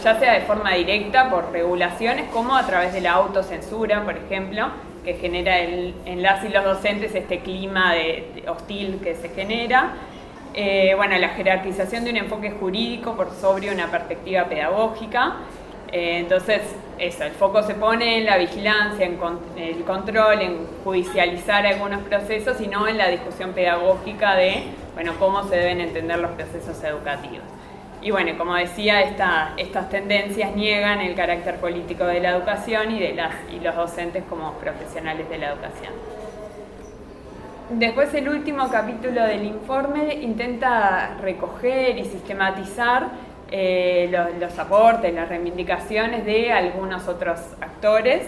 ya sea de forma directa por regulaciones, como a través de la autocensura, por ejemplo, que genera en las y los docentes este clima hostil que se genera. Bueno, la jerarquización de un enfoque jurídico por sobre una perspectiva pedagógica. Entonces, eso, el foco se pone en la vigilancia, en el control, en judicializar algunos procesos y no en la discusión pedagógica de, bueno, cómo se deben entender los procesos educativos. Y bueno, como decía, estas tendencias niegan el carácter político de la educación y de los docentes como profesionales de la educación. Después el último capítulo del informe intenta recoger y sistematizar los aportes, las reivindicaciones de algunos otros actores,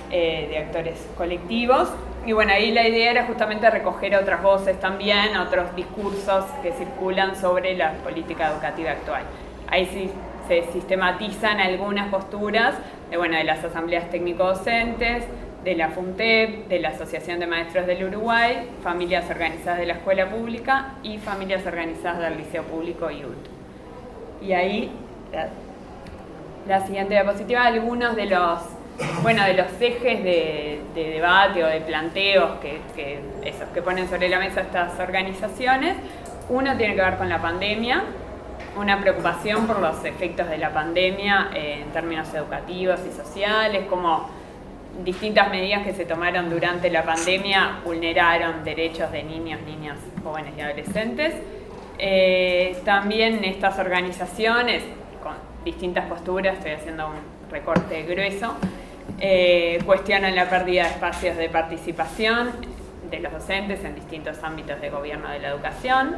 de actores colectivos. Y bueno, ahí la idea era justamente recoger otras voces también, otros discursos que circulan sobre la política educativa actual. Ahí sí se sistematizan algunas posturas de las asambleas técnico-docentes, de la FUNTEP, de la Asociación de Maestros del Uruguay, familias organizadas de la escuela pública y familias organizadas del Liceo Público y UT. Y ahí, la siguiente diapositiva, algunos de los ejes de debate o de planteos que ponen sobre la mesa estas organizaciones. Uno tiene que ver con la pandemia, una preocupación por los efectos de la pandemia en términos educativos y sociales, como distintas medidas que se tomaron durante la pandemia vulneraron derechos de niños, niñas, jóvenes y adolescentes. También estas organizaciones, con distintas posturas, estoy haciendo un recorte grueso, cuestionan la pérdida de espacios de participación de los docentes en distintos ámbitos de gobierno de la educación.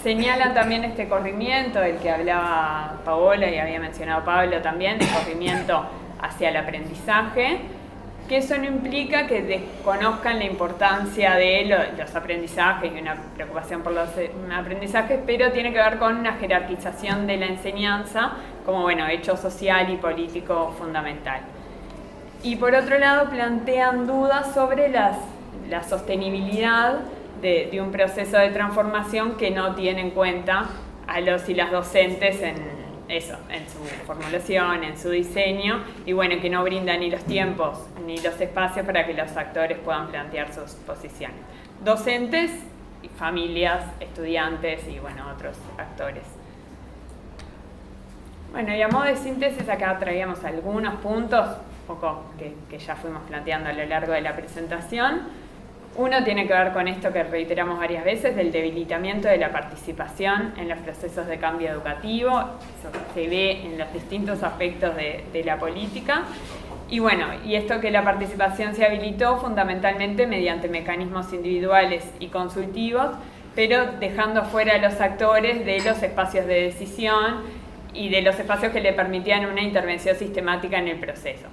Señalan también este corrimiento del que hablaba Paola y había mencionado Pablo también, el corrimiento hacia el aprendizaje, que eso no implica que desconozcan la importancia de los aprendizajes y una preocupación por los aprendizajes, pero tiene que ver con una jerarquización de la enseñanza como hecho social y político fundamental. Y por otro lado plantean dudas sobre la sostenibilidad de un proceso de transformación que no tiene en cuenta a los y las docentes en su formulación, en su diseño, y que no brinda ni los tiempos ni los espacios para que los actores puedan plantear sus posiciones. Docentes, familias, estudiantes y otros actores. Y a modo de síntesis acá traíamos algunos puntos, un poco que ya fuimos planteando a lo largo de la presentación. Uno tiene que ver con esto que reiteramos varias veces, del debilitamiento de la participación en los procesos de cambio educativo. Eso se ve en los distintos aspectos de la política. Y esto que la participación se habilitó fundamentalmente mediante mecanismos individuales y consultivos, pero dejando fuera a los actores de los espacios de decisión y de los espacios que le permitían una intervención sistemática en el proceso.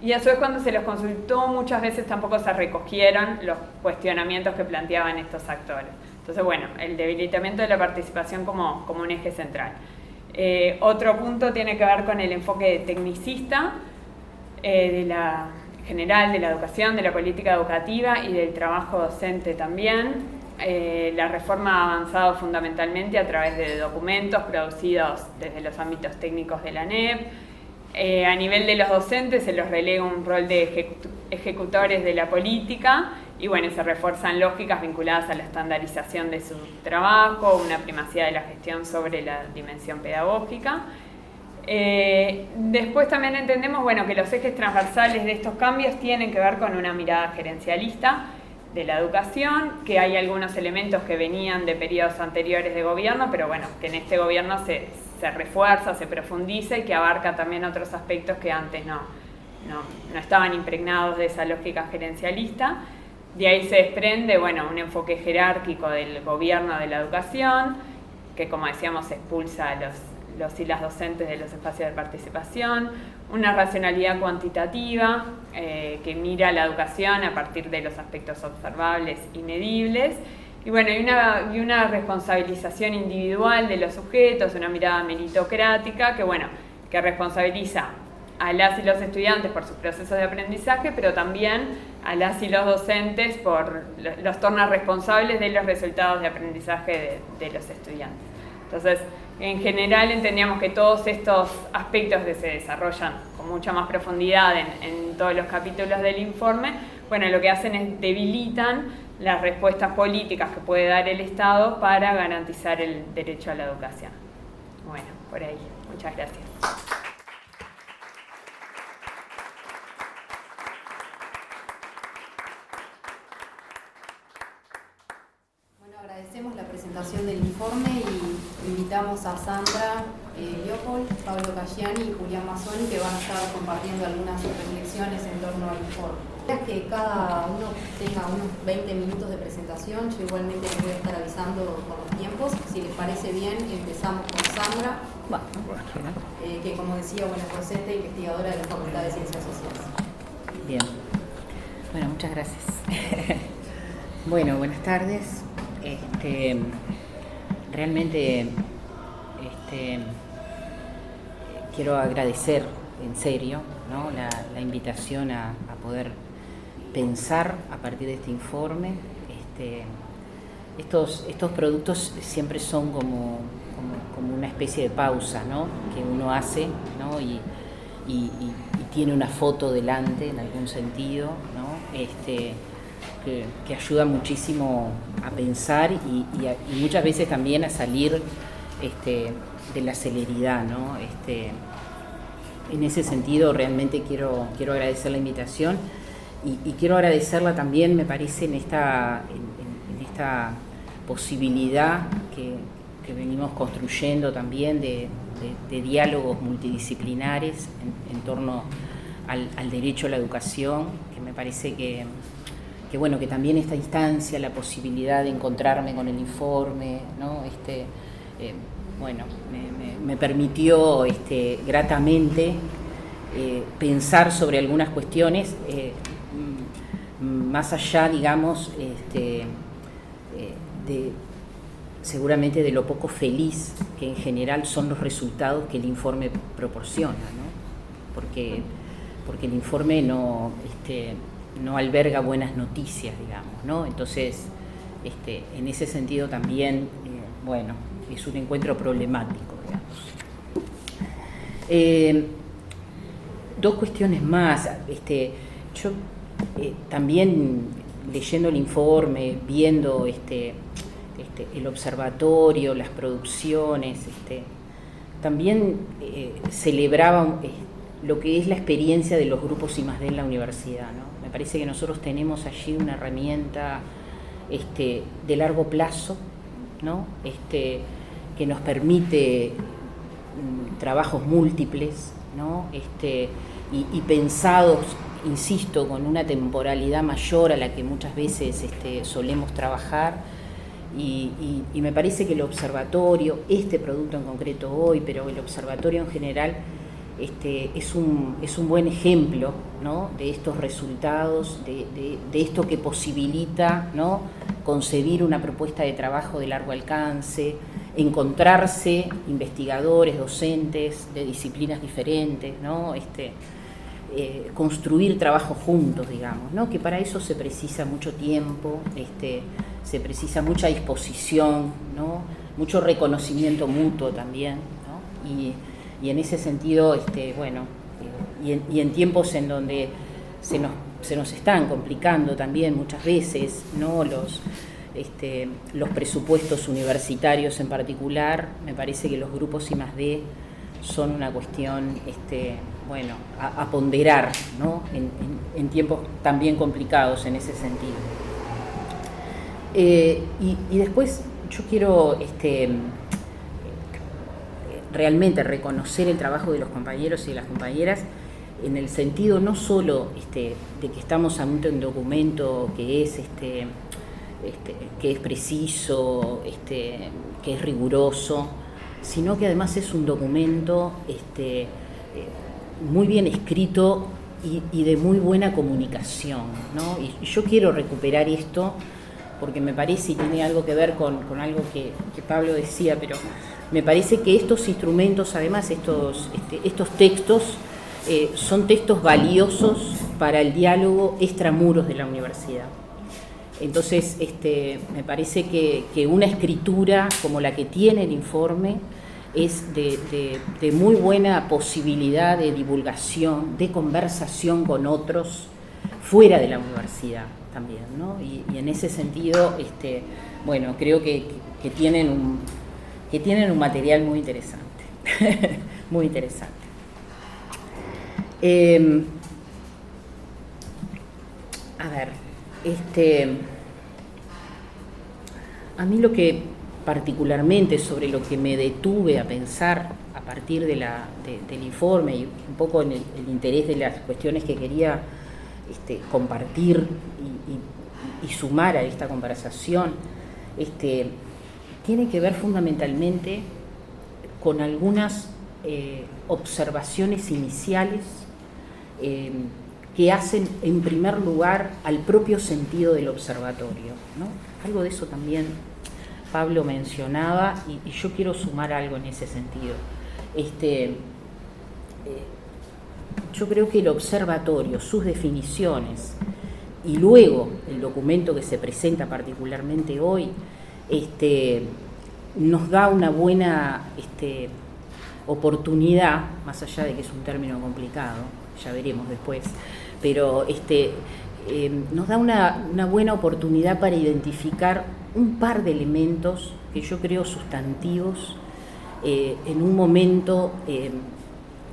Y a su vez, cuando se los consultó, muchas veces tampoco se recogieron los cuestionamientos que planteaban estos actores. Entonces, el debilitamiento de la participación como un eje central. Otro punto tiene que ver con el enfoque tecnicista general de la educación, de la política educativa y del trabajo docente también. La reforma ha avanzado fundamentalmente a través de documentos producidos desde los ámbitos técnicos de la ANEP. A nivel de los docentes se los relega un rol de ejecutores de la política y se refuerzan lógicas vinculadas a la estandarización de su trabajo, una primacía de la gestión sobre la dimensión pedagógica. Después también entendemos, bueno, que los ejes transversales de estos cambios tienen que ver con una mirada gerencialista de la educación, que hay algunos elementos que venían de periodos anteriores de gobierno, pero bueno, que en este gobierno se refuerza, se profundiza y que abarca también otros aspectos que antes no estaban impregnados de esa lógica gerencialista. De ahí se desprende, bueno, un enfoque jerárquico del gobierno de la educación, que como decíamos expulsa a los y las docentes de los espacios de participación, una racionalidad cuantitativa que mira la educación a partir de los aspectos observables y medibles, y bueno, y una responsabilización individual de los sujetos, una mirada meritocrática que responsabiliza a las y los estudiantes por sus procesos de aprendizaje, pero también a las y los docentes los torna responsables de los resultados de aprendizaje de los estudiantes. Entonces, en general entendíamos que todos estos aspectos que se desarrollan con mucha más profundidad en todos los capítulos del informe, bueno, lo que hacen es debilitan las respuestas políticas que puede dar el Estado para garantizar el derecho a la educación. Bueno, por ahí. Muchas gracias. Agradecemos la presentación del informe y invitamos a Sandra Leopold, Pablo Caggiani y Julián Mazzoni, que van a estar compartiendo algunas reflexiones en torno al informe. Que cada uno tenga unos 20 minutos de presentación. Yo igualmente les voy a estar avisando por los tiempos. Si les parece bien, empezamos con Sandra, que como decía, es docente e investigadora de la Facultad de Ciencias Sociales. Bien. Bueno, muchas gracias. Bueno, buenas tardes. Realmente quiero agradecer en serio, ¿no?, la invitación a poder pensar a partir de este informe. Estos productos siempre son como una especie de pausa, ¿no?, que uno hace, ¿no?, y tiene una foto delante en algún sentido, ¿no?, que ayuda muchísimo a pensar y muchas veces también a salir de la celeridad, ¿no? En ese sentido realmente quiero agradecer la invitación y quiero agradecerla también, me parece, en esta posibilidad que venimos construyendo también de diálogos multidisciplinares en torno al derecho a la educación, que me parece que también esta instancia, la posibilidad de encontrarme con el informe, ¿no?, me permitió gratamente pensar sobre algunas cuestiones, más allá, digamos, seguramente de lo poco feliz que en general son los resultados que el informe proporciona, ¿no? Porque el informe no alberga buenas noticias, digamos, ¿no? Entonces, en ese sentido también, es un encuentro problemático, digamos. Dos cuestiones más. Yo también leyendo el informe, viendo el observatorio, las producciones, también celebraba lo que es la experiencia de los grupos I+D en la universidad, ¿no? Me parece que nosotros tenemos allí una herramienta de largo plazo, ¿no?, que nos permite trabajos múltiples, ¿no?, y pensados, insisto, con una temporalidad mayor a la que muchas veces solemos trabajar, y me parece que el observatorio, este producto en concreto hoy, pero el observatorio en general, es un buen ejemplo, ¿no?, de estos resultados, de esto que posibilita, ¿no?, concebir una propuesta de trabajo de largo alcance, encontrarse investigadores, docentes de disciplinas diferentes, ¿no?, construir trabajo juntos, digamos, ¿no?, que para eso se precisa mucho tiempo, se precisa mucha disposición, ¿no?, mucho reconocimiento mutuo también, ¿no? Y en ese sentido, y en tiempos en donde se nos están complicando también muchas veces, ¿no?, los presupuestos universitarios en particular, me parece que los grupos I+D son una cuestión, bueno, a ponderar, ¿no? En tiempos también complicados en ese sentido. Y después yo quiero realmente reconocer el trabajo de los compañeros y de las compañeras en el sentido no solo de que estamos ante un documento que es preciso, que es riguroso, sino que además es un documento muy bien escrito y de muy buena comunicación, ¿no? Y yo quiero recuperar esto porque me parece, y tiene algo que ver con algo que Pablo decía, pero me parece que estos instrumentos, además estos textos, son textos valiosos para el diálogo extramuros de la universidad. Entonces, me parece que una escritura como la que tiene el informe es de muy buena posibilidad de divulgación, de conversación con otros fuera de la universidad también, ¿no? Y en ese sentido, bueno, creo que tienen un material muy interesante, muy interesante. A ver, a mí lo que particularmente sobre lo que me detuve a pensar a partir del informe y un poco en el interés de las cuestiones que quería compartir y sumar a esta conversación, tiene que ver fundamentalmente con algunas observaciones iniciales que hacen en primer lugar al propio sentido del observatorio, ¿no? Algo de eso también Pablo mencionaba y yo quiero sumar algo en ese sentido. Yo creo que el observatorio, sus definiciones y luego el documento que se presenta particularmente hoy, nos da una buena oportunidad, más allá de que es un término complicado, ya veremos después, pero nos da una buena oportunidad para identificar un par de elementos que yo creo sustantivos en un momento,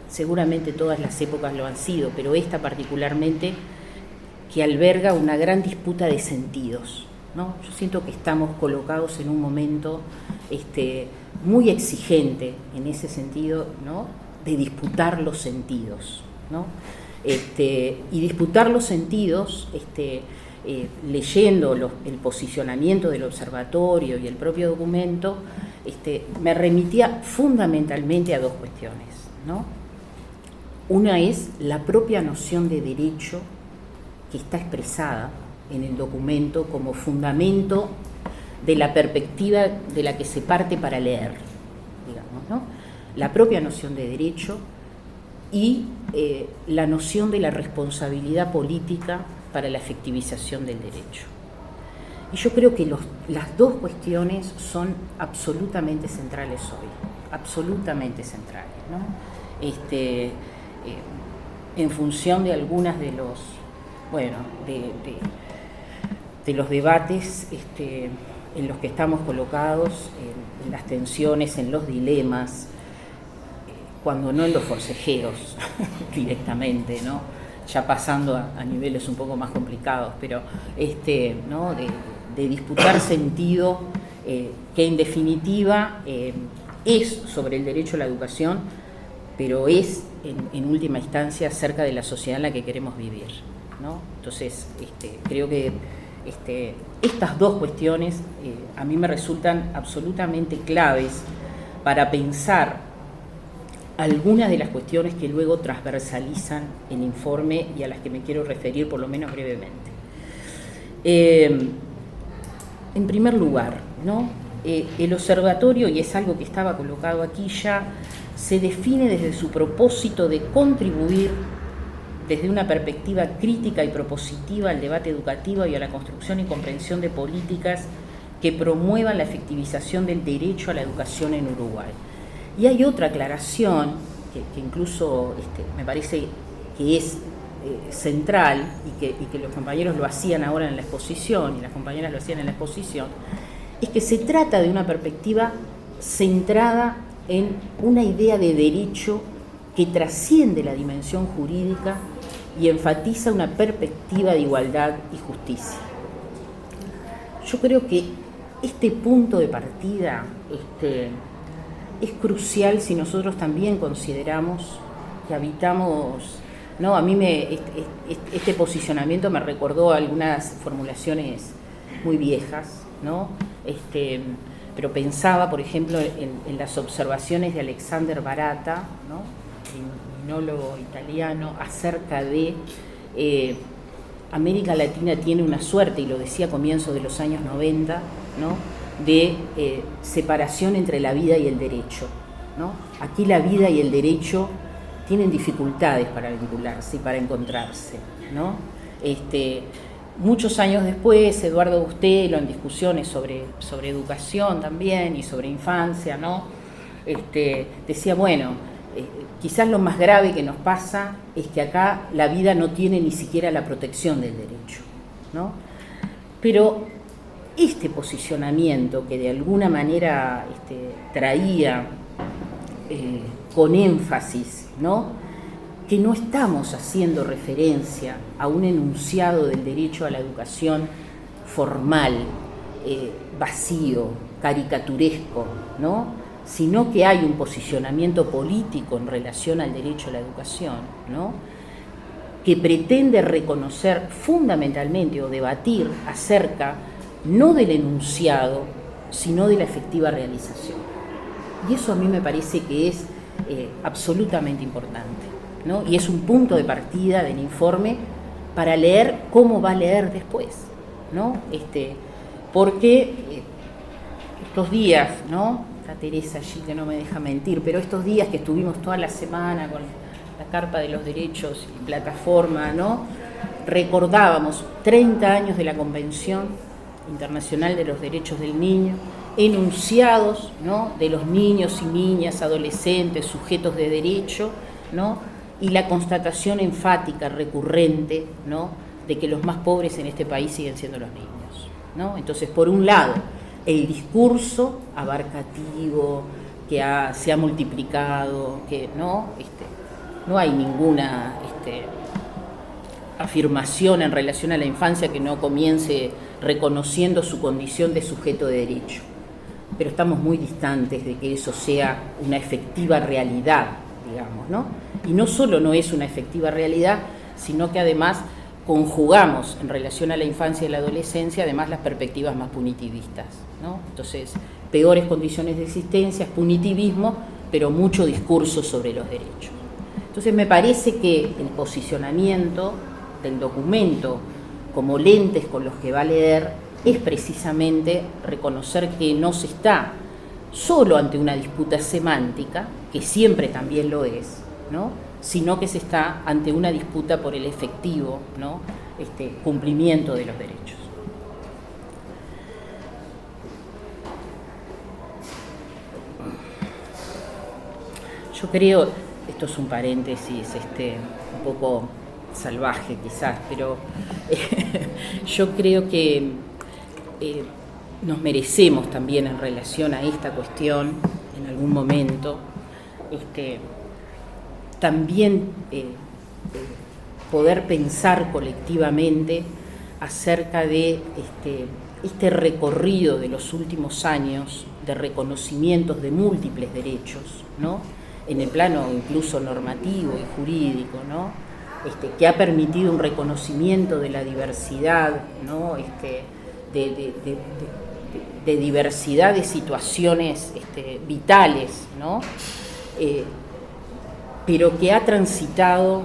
seguramente todas las épocas lo han sido, pero esta particularmente, que alberga una gran disputa de sentidos, ¿no? Yo siento que estamos colocados en un momento muy exigente en ese sentido, ¿no? De disputar los sentidos, ¿no? Y disputar los sentidos, leyendo el posicionamiento del observatorio y el propio documento, me remitía fundamentalmente a dos cuestiones, ¿no? Una es la propia noción de derecho que está expresada en el documento como fundamento de la perspectiva de la que se parte para leer, digamos, ¿no? La propia noción de derecho y la noción de la responsabilidad política para la efectivización del derecho. Y yo creo que las dos cuestiones son absolutamente centrales hoy, absolutamente centrales, ¿no? En función de algunas de los, bueno, de los debates en los que estamos colocados, en las tensiones, en los dilemas, cuando no en los forcejeros directamente, ¿no? Ya pasando a niveles un poco más complicados, pero ¿no? de disputar sentido, que en definitiva es sobre el derecho a la educación, pero es en última instancia acerca de la sociedad en la que queremos vivir, ¿no? Entonces, creo que estas dos cuestiones a mí me resultan absolutamente claves para pensar algunas de las cuestiones que luego transversalizan el informe y a las que me quiero referir por lo menos brevemente. En primer lugar, ¿no? El observatorio, y es algo que estaba colocado aquí ya, se define desde su propósito de contribuir desde una perspectiva crítica y propositiva al debate educativo y a la construcción y comprensión de políticas que promuevan la efectivización del derecho a la educación en Uruguay. Y hay otra aclaración que incluso me parece que es central y que los compañeros lo hacían ahora en la exposición y las compañeras lo hacían en la exposición, es que se trata de una perspectiva centrada en una idea de derecho que trasciende la dimensión jurídica y enfatiza una perspectiva de igualdad y justicia. Yo creo que este punto de partida es crucial si nosotros también consideramos que habitamos, ¿no? A mí este posicionamiento me recordó algunas formulaciones muy viejas, ¿no? Pero pensaba, por ejemplo, en las observaciones de Alexander Barata, ¿no? Criminólogo italiano, acerca de América Latina tiene una suerte, y lo decía a comienzos de los años 90, ¿no? De separación entre la vida y el derecho, ¿no? Aquí la vida y el derecho tienen dificultades para vincularse y para encontrarse, ¿no? Muchos años después, Eduardo Bustelo, en discusiones sobre educación también y sobre infancia, ¿no? Decía, bueno, quizás lo más grave que nos pasa es que acá la vida no tiene ni siquiera la protección del derecho, ¿no? Pero este posicionamiento que de alguna manera traía con énfasis, ¿no? Que no estamos haciendo referencia a un enunciado del derecho a la educación formal, vacío, caricaturesco, ¿no? Sino que hay un posicionamiento político en relación al derecho a la educación, ¿no? Que pretende reconocer fundamentalmente o debatir acerca no del enunciado, sino de la efectiva realización. Y eso a mí me parece que es absolutamente importante, ¿no? Y es un punto de partida del informe para leer cómo va a leer después, ¿no? Porque estos días, ¿no? Está Teresa allí que no me deja mentir, pero estos días que estuvimos toda la semana con la Carpa de los Derechos y plataforma, ¿no? Recordábamos 30 años de la Convención Internacional de los Derechos del Niño, enunciados, ¿no? De los niños y niñas, adolescentes, sujetos de derecho, ¿no? Y la constatación enfática, recurrente, ¿no? De que los más pobres en este país siguen siendo los niños, ¿no? Entonces, por un lado, el discurso abarcativo que se ha multiplicado, que no hay ninguna afirmación en relación a la infancia que no comience reconociendo su condición de sujeto de derecho. Pero estamos muy distantes de que eso sea una efectiva realidad, digamos, ¿no? Y no solo no es una efectiva realidad, sino que además conjugamos en relación a la infancia y la adolescencia además las perspectivas más punitivistas, ¿no? Entonces, peores condiciones de existencia, punitivismo, pero mucho discurso sobre los derechos. Entonces, me parece que el posicionamiento del documento como lentes con los que va a leer es precisamente reconocer que no se está solo ante una disputa semántica, que siempre también lo es, ¿no? Sino que se está ante una disputa por el efectivo, ¿no? Cumplimiento de los derechos. Yo creo, esto es un paréntesis un poco salvaje quizás, pero yo creo que nos merecemos también en relación a esta cuestión, en algún momento, también poder pensar colectivamente acerca de este recorrido de los últimos años de reconocimientos de múltiples derechos, ¿no? En el plano incluso normativo y jurídico, ¿no? Que ha permitido un reconocimiento de la diversidad, ¿no? De diversidad de situaciones vitales, ¿no? Pero que ha transitado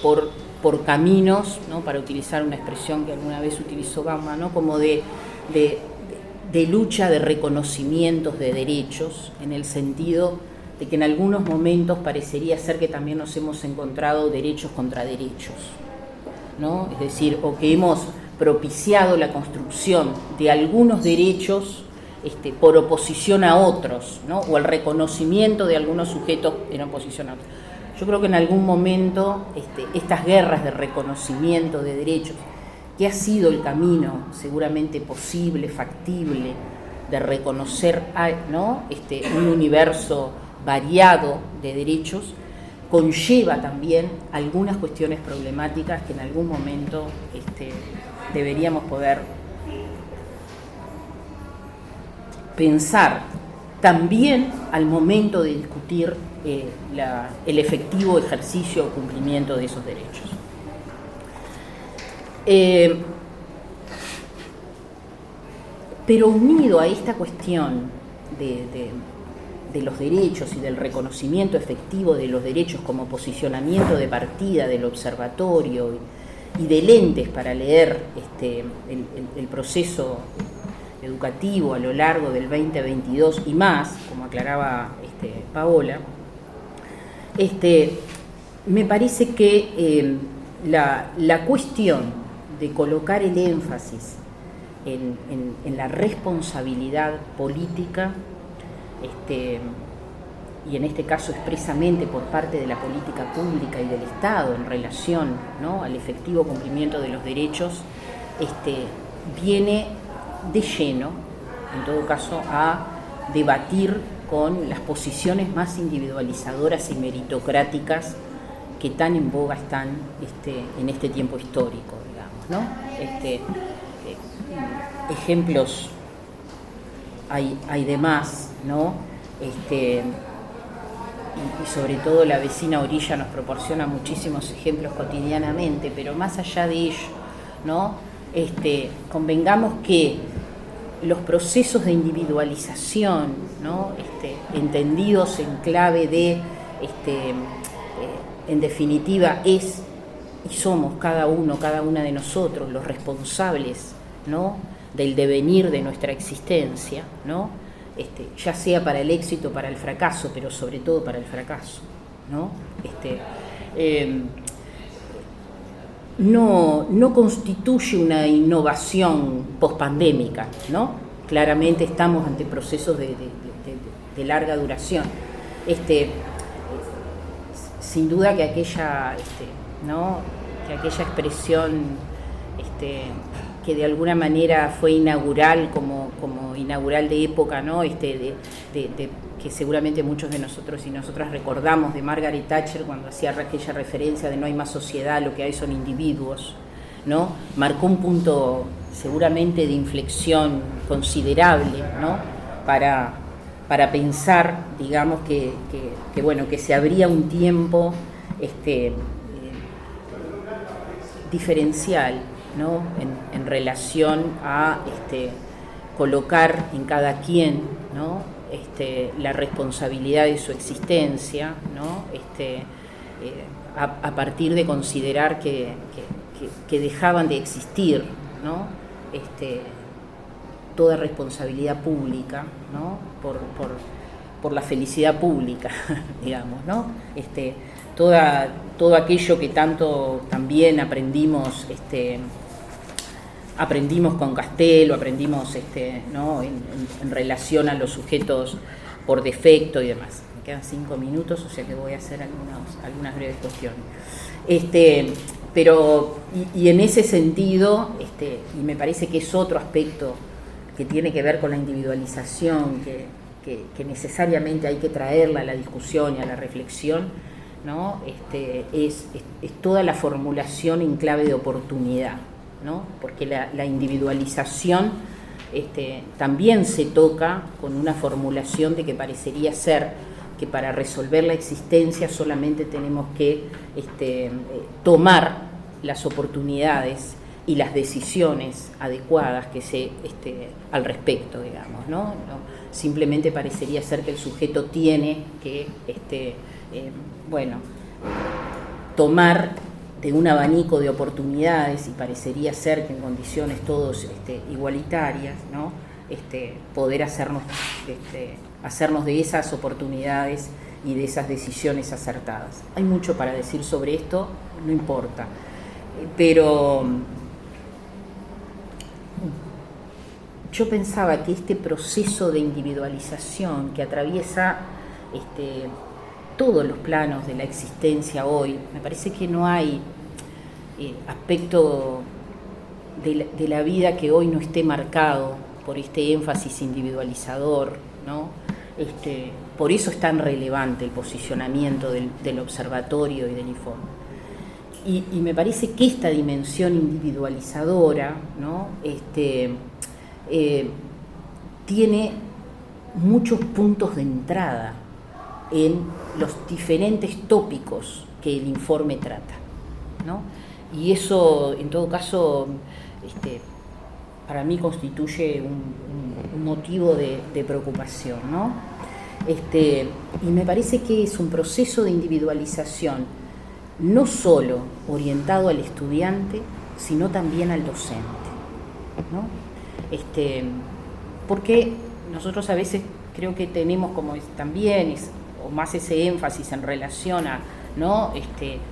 por caminos, ¿no? Para utilizar una expresión que alguna vez utilizó Gama, ¿no? Como de lucha de reconocimientos de derechos, en el sentido de que en algunos momentos parecería ser que también nos hemos encontrado derechos contra derechos, ¿no? Es decir, o que hemos propiciado la construcción de algunos derechos por oposición a otros, ¿no? O el reconocimiento de algunos sujetos en oposición a otros. Yo creo que en algún momento estas guerras de reconocimiento de derechos, que ha sido el camino seguramente posible, factible, de reconocer, ¿no? Un universo variado de derechos, conlleva también algunas cuestiones problemáticas que en algún momento deberíamos poder pensar también al momento de discutir el efectivo ejercicio o cumplimiento de esos derechos. Pero unido a esta cuestión de los derechos y del reconocimiento efectivo de los derechos como posicionamiento de partida del observatorio y de lentes para leer el proceso educativo a lo largo del 2022 y más, como aclaraba Paola, me parece que la cuestión de colocar el énfasis en la responsabilidad política, y en este caso expresamente por parte de la política pública y del Estado en relación, ¿no?, al efectivo cumplimiento de los derechos, viene de lleno, en todo caso, a debatir con las posiciones más individualizadoras y meritocráticas que tan en boga están en este tiempo histórico, digamos, ¿no? Ejemplos hay de más, ¿no? Y sobre todo la vecina orilla nos proporciona muchísimos ejemplos cotidianamente, pero más allá de ello, ¿no? Convengamos que los procesos de individualización, ¿no?, entendidos en clave de, en definitiva, es y somos cada uno, cada una de nosotros los responsables, ¿no?, del devenir de nuestra existencia, ¿no?, ya sea para el éxito o para el fracaso, pero sobre todo para el fracaso, ¿no? No constituye una innovación pospandémica, ¿no? Claramente estamos ante procesos de larga duración. Sin duda que aquella expresión que de alguna manera fue inaugural, como inaugural de época, ¿no? Que seguramente muchos de nosotros y nosotras recordamos, de Margaret Thatcher, cuando hacía aquella referencia de no hay más sociedad, lo que hay son individuos, ¿no? Marcó un punto seguramente de inflexión considerable, ¿no?, para pensar, digamos, que se abría un tiempo diferencial, ¿no?, en relación a colocar en cada quien, ¿no?, la responsabilidad de su existencia, ¿no?, a partir de considerar que dejaban de existir, ¿no?, toda responsabilidad pública, ¿no?, por la felicidad pública, digamos, ¿no? Todo aquello que tanto también aprendimos con Castelo, aprendimos ¿no?, en relación a los sujetos por defecto y demás. Me quedan 5 minutos, o sea que voy a hacer algunas breves cuestiones. Pero en ese sentido, y me parece que es otro aspecto que tiene que ver con la individualización, que necesariamente hay que traerla a la discusión y a la reflexión, ¿no?, es toda la formulación en clave de oportunidad, ¿no? Porque la individualización también se toca con una formulación de que parecería ser que para resolver la existencia solamente tenemos que tomar las oportunidades y las decisiones adecuadas al respecto, digamos, ¿no? Simplemente parecería ser que el sujeto tiene que tomar de un abanico de oportunidades, y parecería ser que en condiciones todos igualitarias, ¿no?, poder hacernos de esas oportunidades y de esas decisiones acertadas. Hay mucho para decir sobre esto, no importa, pero yo pensaba que este proceso de individualización que atraviesa todos los planos de la existencia hoy, me parece que no hay aspecto de la vida que hoy no esté marcado por este énfasis individualizador, ¿no? Por eso es tan relevante el posicionamiento del observatorio y del informe. Y me parece que esta dimensión individualizadora, ¿no? Tiene muchos puntos de entrada en los diferentes tópicos que el informe trata, ¿no? Y eso, en todo caso, para mí constituye un motivo de preocupación, ¿no? Y me parece que es un proceso de individualización no solo orientado al estudiante, sino también al docente, ¿no? Porque nosotros a veces creo que tenemos como también o más ese énfasis en relación a, ¿no?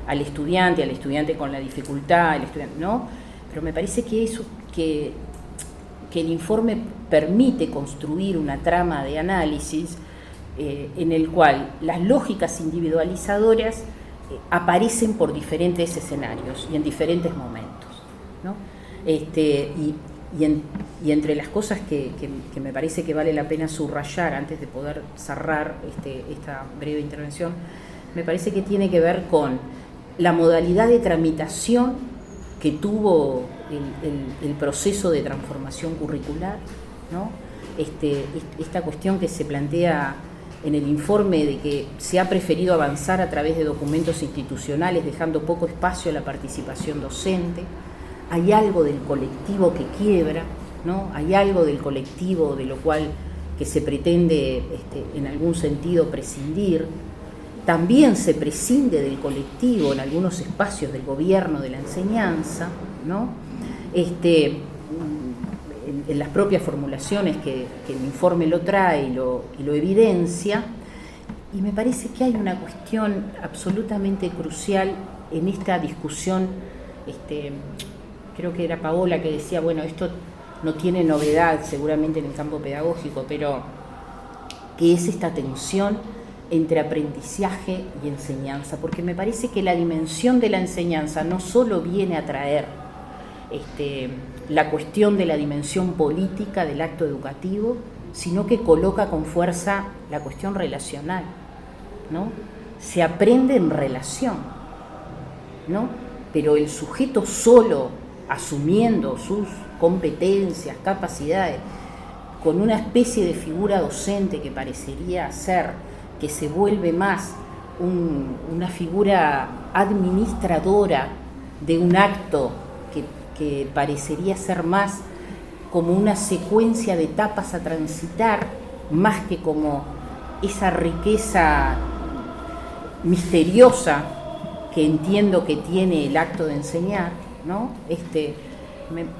Al estudiante con la dificultad, ¿no? Pero me parece que eso que el informe permite construir una trama de análisis en el cual las lógicas individualizadoras aparecen por diferentes escenarios y en diferentes momentos, ¿no? Y entre las cosas que me parece que vale la pena subrayar antes de poder cerrar esta breve intervención, me parece que tiene que ver con la modalidad de tramitación que tuvo el proceso de transformación curricular, ¿no? Esta cuestión que se plantea en el informe de que se ha preferido avanzar a través de documentos institucionales, dejando poco espacio a la participación docente. Hay algo del colectivo que quiebra, ¿no? Hay algo del colectivo de lo cual que se pretende en algún sentido prescindir. También se prescinde del colectivo en algunos espacios del gobierno de la enseñanza, ¿no? En las propias formulaciones que el informe lo trae y lo evidencia, y me parece que hay una cuestión absolutamente crucial en esta discusión. Creo que era Paola que decía, bueno, esto no tiene novedad seguramente en el campo pedagógico, pero que es esta tensión entre aprendizaje y enseñanza, porque me parece que la dimensión de la enseñanza no solo viene a traer la cuestión de la dimensión política del acto educativo, sino que coloca con fuerza la cuestión relacional, ¿no? Se aprende en relación, ¿no? Pero el sujeto solo, asumiendo sus competencias, capacidades, con una especie de figura docente que parecería ser, que se vuelve más una figura administradora de un acto que parecería ser más como una secuencia de etapas a transitar, más que como esa riqueza misteriosa que entiendo que tiene el acto de enseñar, ¿no?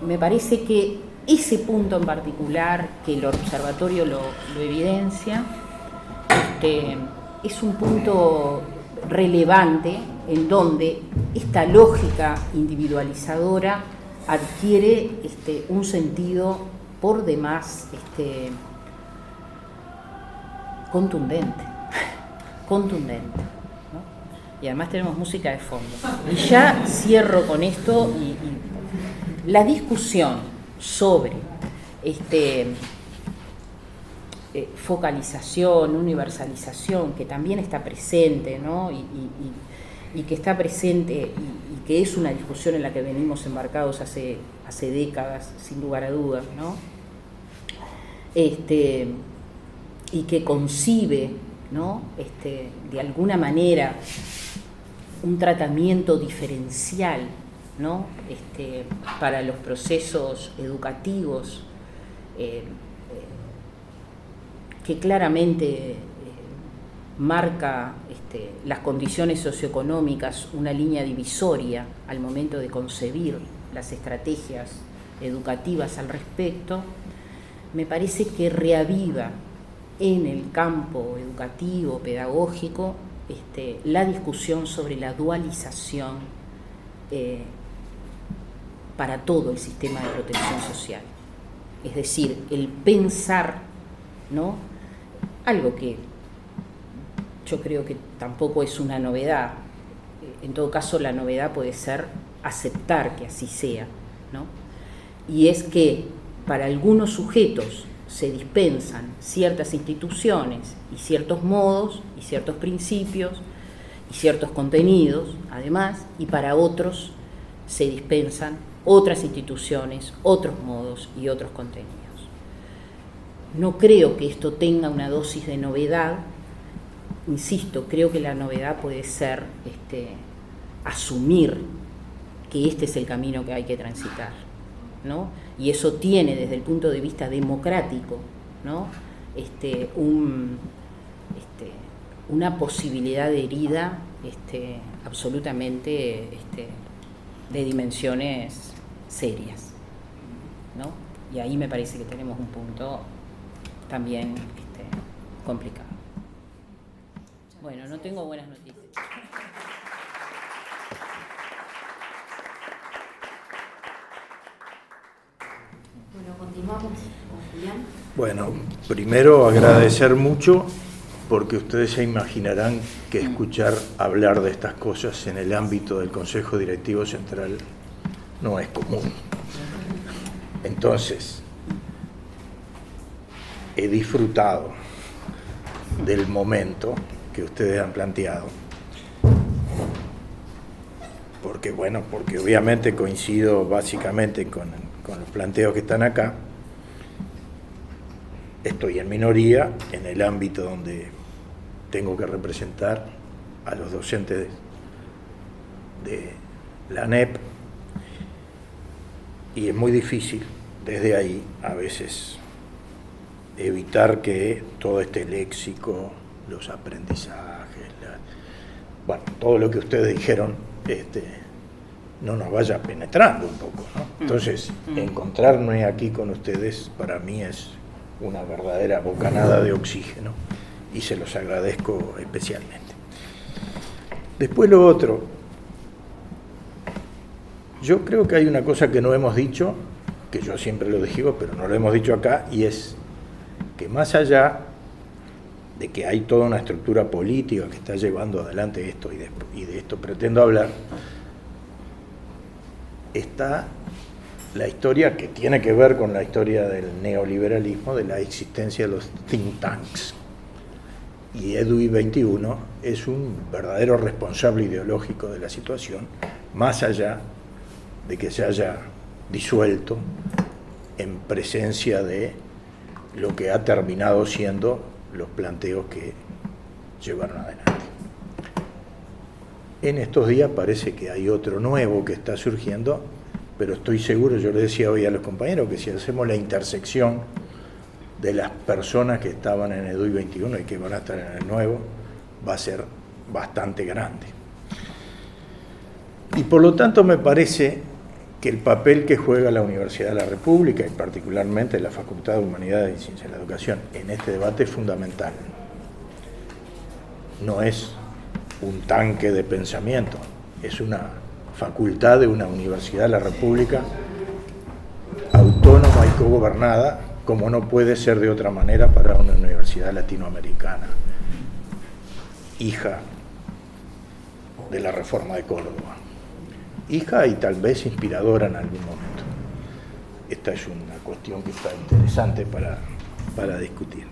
Me parece que ese punto en particular, que el observatorio lo evidencia, es un punto relevante en donde esta lógica individualizadora adquiere un sentido por demás contundente, ¿no? Y además tenemos música de fondo. Y ya cierro con esto y la discusión sobre focalización, universalización, que también está presente, ¿no? Y que está presente y que es una discusión en la que venimos embarcados hace décadas, sin lugar a dudas, ¿no? Y que concibe, ¿no? De alguna manera un tratamiento diferencial, ¿no? Para los procesos educativos, que claramente marca las condiciones socioeconómicas, una línea divisoria al momento de concebir las estrategias educativas al respecto, me parece que reaviva en el campo educativo, pedagógico, la discusión sobre la dualización para todo el sistema de protección social. Es decir, el pensar, ¿no? Algo que yo creo que tampoco es una novedad. En todo caso, la novedad puede ser aceptar que así sea, ¿no? Y es que para algunos sujetos se dispensan ciertas instituciones y ciertos modos y ciertos principios y ciertos contenidos, además, y para otros se dispensan otras instituciones, otros modos y otros contenidos. No creo que esto tenga una dosis de novedad. Insisto, creo que la novedad puede ser asumir que este es el camino que hay que transitar, ¿no? Y eso tiene, desde el punto de vista democrático, ¿no? Una posibilidad de herida absolutamente de dimensiones serias, ¿no? Y ahí me parece que tenemos un punto también complicado. Bueno, no tengo buenas noticias. Bueno, continuamos con Julián. Bueno, primero agradecer mucho, porque ustedes se imaginarán que escuchar hablar de estas cosas en el ámbito del Consejo Directivo Central no es común. Entonces, he disfrutado del momento que ustedes han planteado, porque obviamente coincido básicamente con los planteos que están acá. Estoy en minoría en el ámbito donde tengo que representar a los docentes de la ANEP, y es muy difícil desde ahí a veces evitar que todo este léxico, los aprendizajes, todo lo que ustedes dijeron no nos vaya penetrando un poco, ¿no? Entonces, encontrarme aquí con ustedes para mí es una verdadera bocanada de oxígeno, y se los agradezco especialmente. Después lo otro, yo creo que hay una cosa que no hemos dicho, que yo siempre lo digo, pero no lo hemos dicho acá, y es que más allá de que hay toda una estructura política que está llevando adelante esto, y de esto pretendo hablar, está la historia que tiene que ver con la historia del neoliberalismo, de la existencia de los think tanks. Y EDUI 21 es un verdadero responsable ideológico de la situación, más allá de que se haya disuelto en presencia de lo que ha terminado siendo los planteos que llevaron adelante. En estos días parece que hay otro nuevo que está surgiendo, pero estoy seguro, yo le decía hoy a los compañeros, que si hacemos la intersección de las personas que estaban en EDUI 21 y que van a estar en el nuevo, va a ser bastante grande. Y por lo tanto me parece que el papel que juega la Universidad de la República, y particularmente la Facultad de Humanidades y Ciencias de la Educación, en este debate es fundamental. No es un tanque de pensamiento, es una facultad de una Universidad de la República autónoma y cogobernada, como no puede ser de otra manera para una universidad latinoamericana, hija de la Reforma de Córdoba, hija y tal vez inspiradora en algún momento. Esta es una cuestión que está interesante para discutir.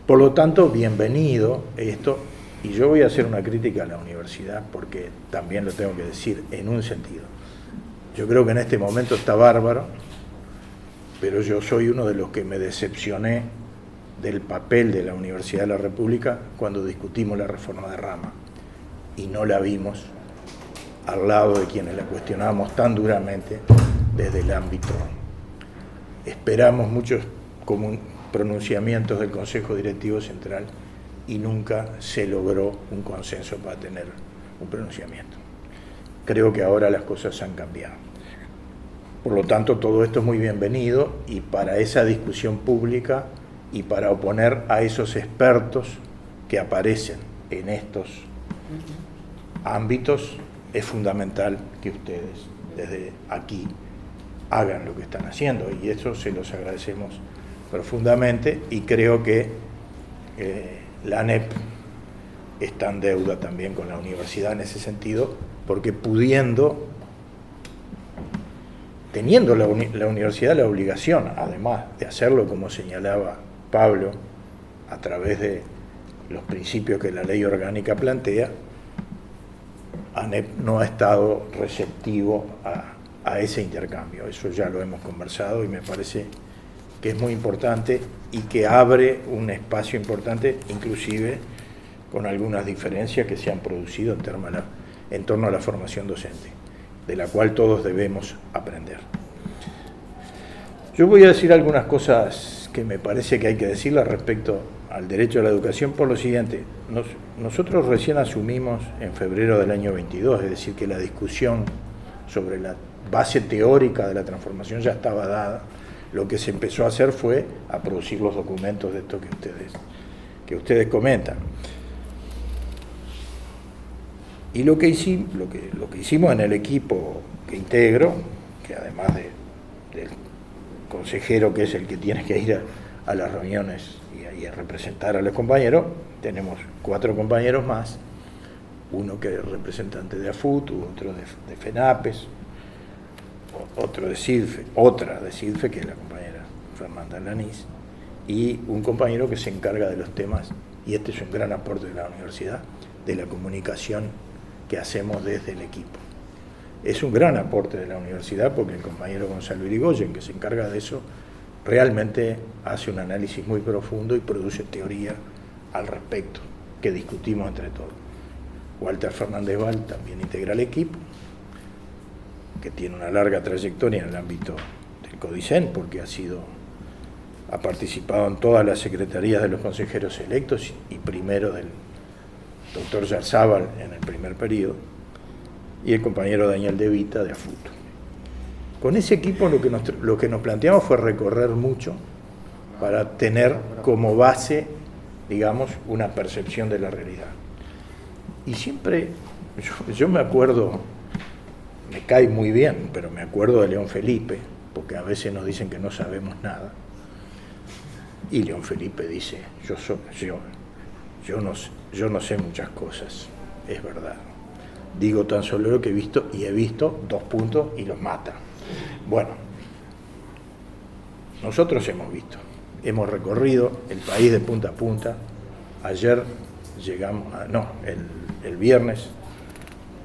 Por lo tanto, bienvenido esto, y yo voy a hacer una crítica a la universidad, porque también lo tengo que decir en un sentido. Yo creo que en este momento está bárbaro, pero yo soy uno de los que me decepcioné del papel de la Universidad de la República cuando discutimos la reforma de Rama, y no la vimos al lado de quienes la cuestionábamos tan duramente desde el ámbito. Esperamos muchos pronunciamientos del Consejo Directivo Central y nunca se logró un consenso para tener un pronunciamiento. Creo que ahora las cosas han cambiado. Por lo tanto, todo esto es muy bienvenido, y para esa discusión pública y para oponer a esos expertos que aparecen en estos ámbitos, es fundamental que ustedes desde aquí hagan lo que están haciendo, y eso se los agradecemos profundamente, y creo que la ANEP está en deuda también con la universidad en ese sentido, porque pudiendo teniendo la universidad la obligación, además de hacerlo como señalaba Pablo, a través de los principios que la ley orgánica plantea, ANEP no ha estado receptivo a ese intercambio. Eso ya lo hemos conversado y me parece que es muy importante y que abre un espacio importante, inclusive con algunas diferencias que se han producido en torno a la formación docente, de la cual todos debemos aprender. Yo voy a decir algunas cosas que me parece que hay que decirlas respecto al derecho a la educación por lo siguiente. Nosotros recién asumimos en febrero del año 22, es decir, que la discusión sobre la base teórica de la transformación ya estaba dada. Lo que se empezó a hacer fue a producir los documentos de esto que ustedes comentan. Y lo que hicimos en el equipo que integro, que además del consejero que es el que tiene que ir a las reuniones y a representar a los compañeros, tenemos 4 compañeros más, uno que es representante de AFUT, otro de FENAPES, otro de CIDFE, otra de CIDFE, que es la compañera Fernanda Lanís, y un compañero que se encarga de los temas, y este es un gran aporte de la universidad, de la comunicación que hacemos desde el equipo. Es un gran aporte de la universidad porque el compañero Gonzalo Irigoyen, que se encarga de eso, realmente hace un análisis muy profundo y produce teoría al respecto, que discutimos entre todos. Walter Fernández Val también integra el equipo, que tiene una larga trayectoria en el ámbito del CODICEN, porque ha participado en todas las secretarías de los consejeros electos y primero del doctor Yarzábal en el primer periodo, y el compañero Daniel De Vita de AFUT. Con ese equipo lo que nos planteamos fue recorrer mucho para tener como base, digamos, una percepción de la realidad. Y siempre, yo me acuerdo, me cae muy bien, pero me acuerdo de León Felipe, porque a veces nos dicen que no sabemos nada. Y León Felipe dice, yo no sé muchas cosas, es verdad. Digo tan solo lo que he visto, y he visto 2 puntos y los mata. Bueno, nosotros hemos recorrido el país de punta a punta. Ayer el viernes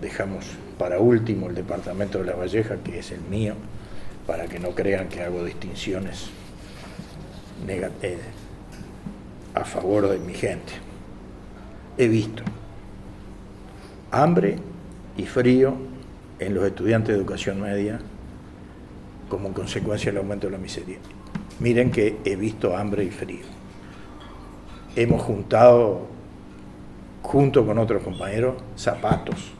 dejamos para último el departamento de La Valleja, que es el mío, para que no crean que hago distinciones a favor de mi gente. He visto hambre y frío en los estudiantes de educación media como consecuencia del aumento de la miseria. Miren que he visto hambre y frío. Hemos juntado, junto con otros compañeros, zapatos,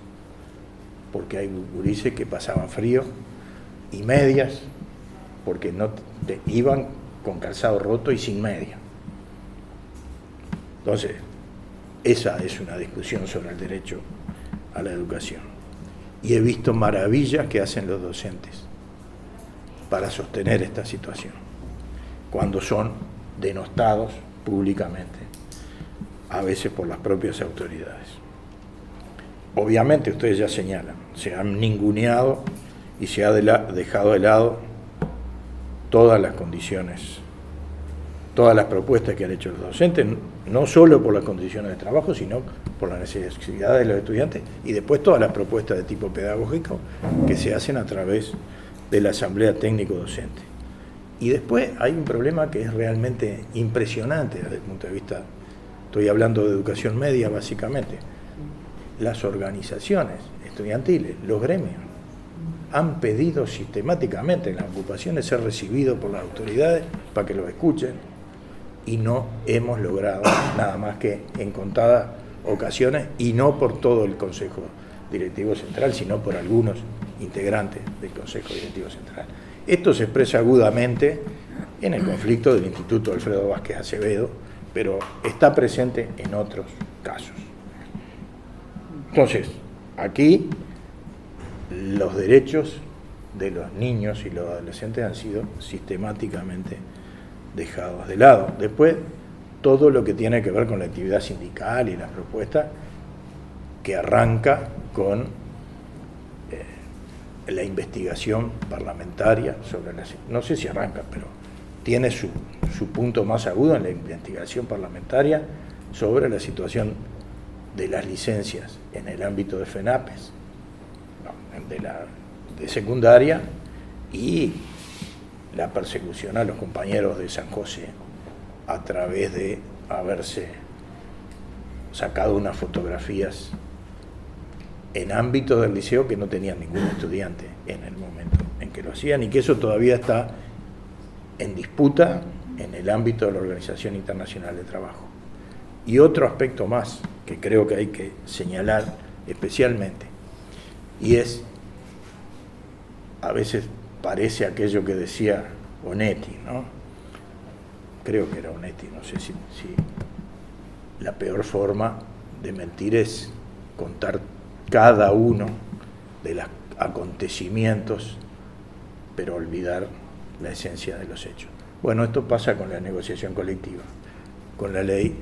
porque hay gurises que pasaban frío, y medias, porque iban con calzado roto y sin media. Entonces, esa es una discusión sobre el derecho a la educación. Y he visto maravillas que hacen los docentes para sostener esta situación, cuando son denostados públicamente, a veces por las propias autoridades. Obviamente, ustedes ya señalan, se han ninguneado y se ha dejado de lado todas las condiciones, todas las propuestas que han hecho los docentes, no solo por las condiciones de trabajo, sino por la necesidad de los estudiantes, y después todas las propuestas de tipo pedagógico que se hacen a través de la Asamblea Técnico Docente. Y después hay un problema que es realmente impresionante desde el punto de vista, estoy hablando de educación media básicamente, las organizaciones estudiantiles, los gremios, han pedido sistemáticamente en las ocupaciones ser recibidos por las autoridades para que los escuchen, y no hemos logrado nada más que en contadas ocasiones, y no por todo el Consejo Directivo Central, sino por algunos integrantes del Consejo Directivo Central. Esto se expresa agudamente en el conflicto del Instituto Alfredo Vázquez Acevedo, pero está presente en otros casos. Entonces, aquí los derechos de los niños y los adolescentes han sido sistemáticamente dejados de lado. Después, todo lo que tiene que ver con la actividad sindical y las propuestas, que arranca con la investigación parlamentaria sobre no sé si arranca, pero tiene su punto más agudo en la investigación parlamentaria sobre la situación de las licencias en el ámbito de FENAPES, de secundaria, y la persecución a los compañeros de San José a través de haberse sacado unas fotografías en ámbito del liceo que no tenían ningún estudiante en el momento en que lo hacían, y que eso todavía está en disputa en el ámbito de la Organización Internacional de Trabajo. Y otro aspecto más que creo que hay que señalar especialmente, y es, a veces parece aquello que decía Onetti, ¿no? Creo que era Onetti, no sé si la peor forma de mentir es contar cada uno de los acontecimientos, pero olvidar la esencia de los hechos. Bueno, esto pasa con la negociación colectiva, con la ley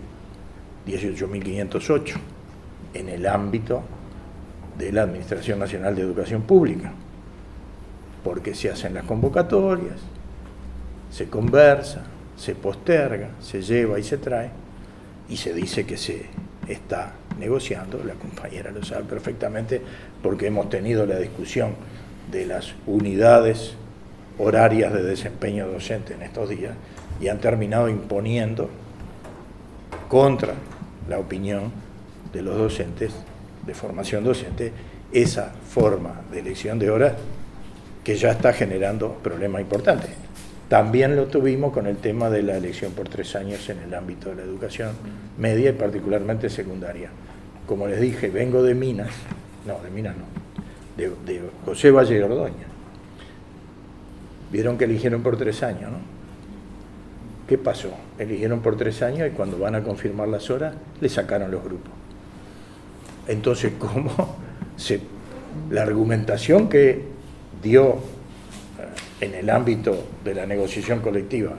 18.508, en el ámbito de la Administración Nacional de Educación Pública, porque se hacen las convocatorias, se conversa, se posterga, se lleva y se trae, y se dice que se está negociando. La compañera lo sabe perfectamente porque hemos tenido la discusión de las unidades horarias de desempeño docente en estos días, y han terminado imponiendo, contra la opinión de los docentes de formación docente, esa forma de elección de horas que ya está generando problemas importantes. También lo tuvimos con el tema de la elección por 3 años en el ámbito de la educación media y particularmente secundaria. Como les dije, vengo de Minas, de José Valle Ordoña. Vieron que eligieron por 3 años, ¿no? ¿Qué pasó? Eligieron por 3 años y cuando van a confirmar las horas, le sacaron los grupos. Entonces, la argumentación que dio en el ámbito de la negociación colectiva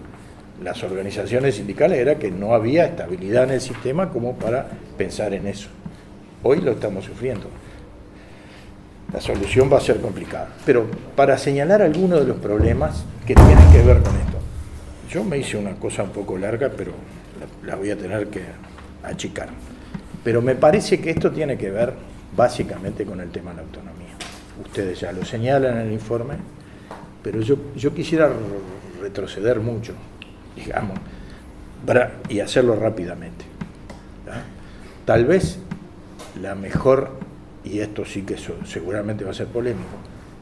las organizaciones sindicales era que no había estabilidad en el sistema como para pensar en eso. Hoy lo estamos sufriendo. La solución va a ser complicada. Pero para señalar algunos de los problemas que tienen que ver con esto, yo me hice una cosa un poco larga, pero la voy a tener que achicar. Pero me parece que esto tiene que ver básicamente con el tema de la autonomía. Ustedes ya lo señalan en el informe, pero yo quisiera retroceder mucho, digamos, y hacerlo rápidamente. ¿Ya? Tal vez la mejor, y esto sí que seguramente va a ser polémico,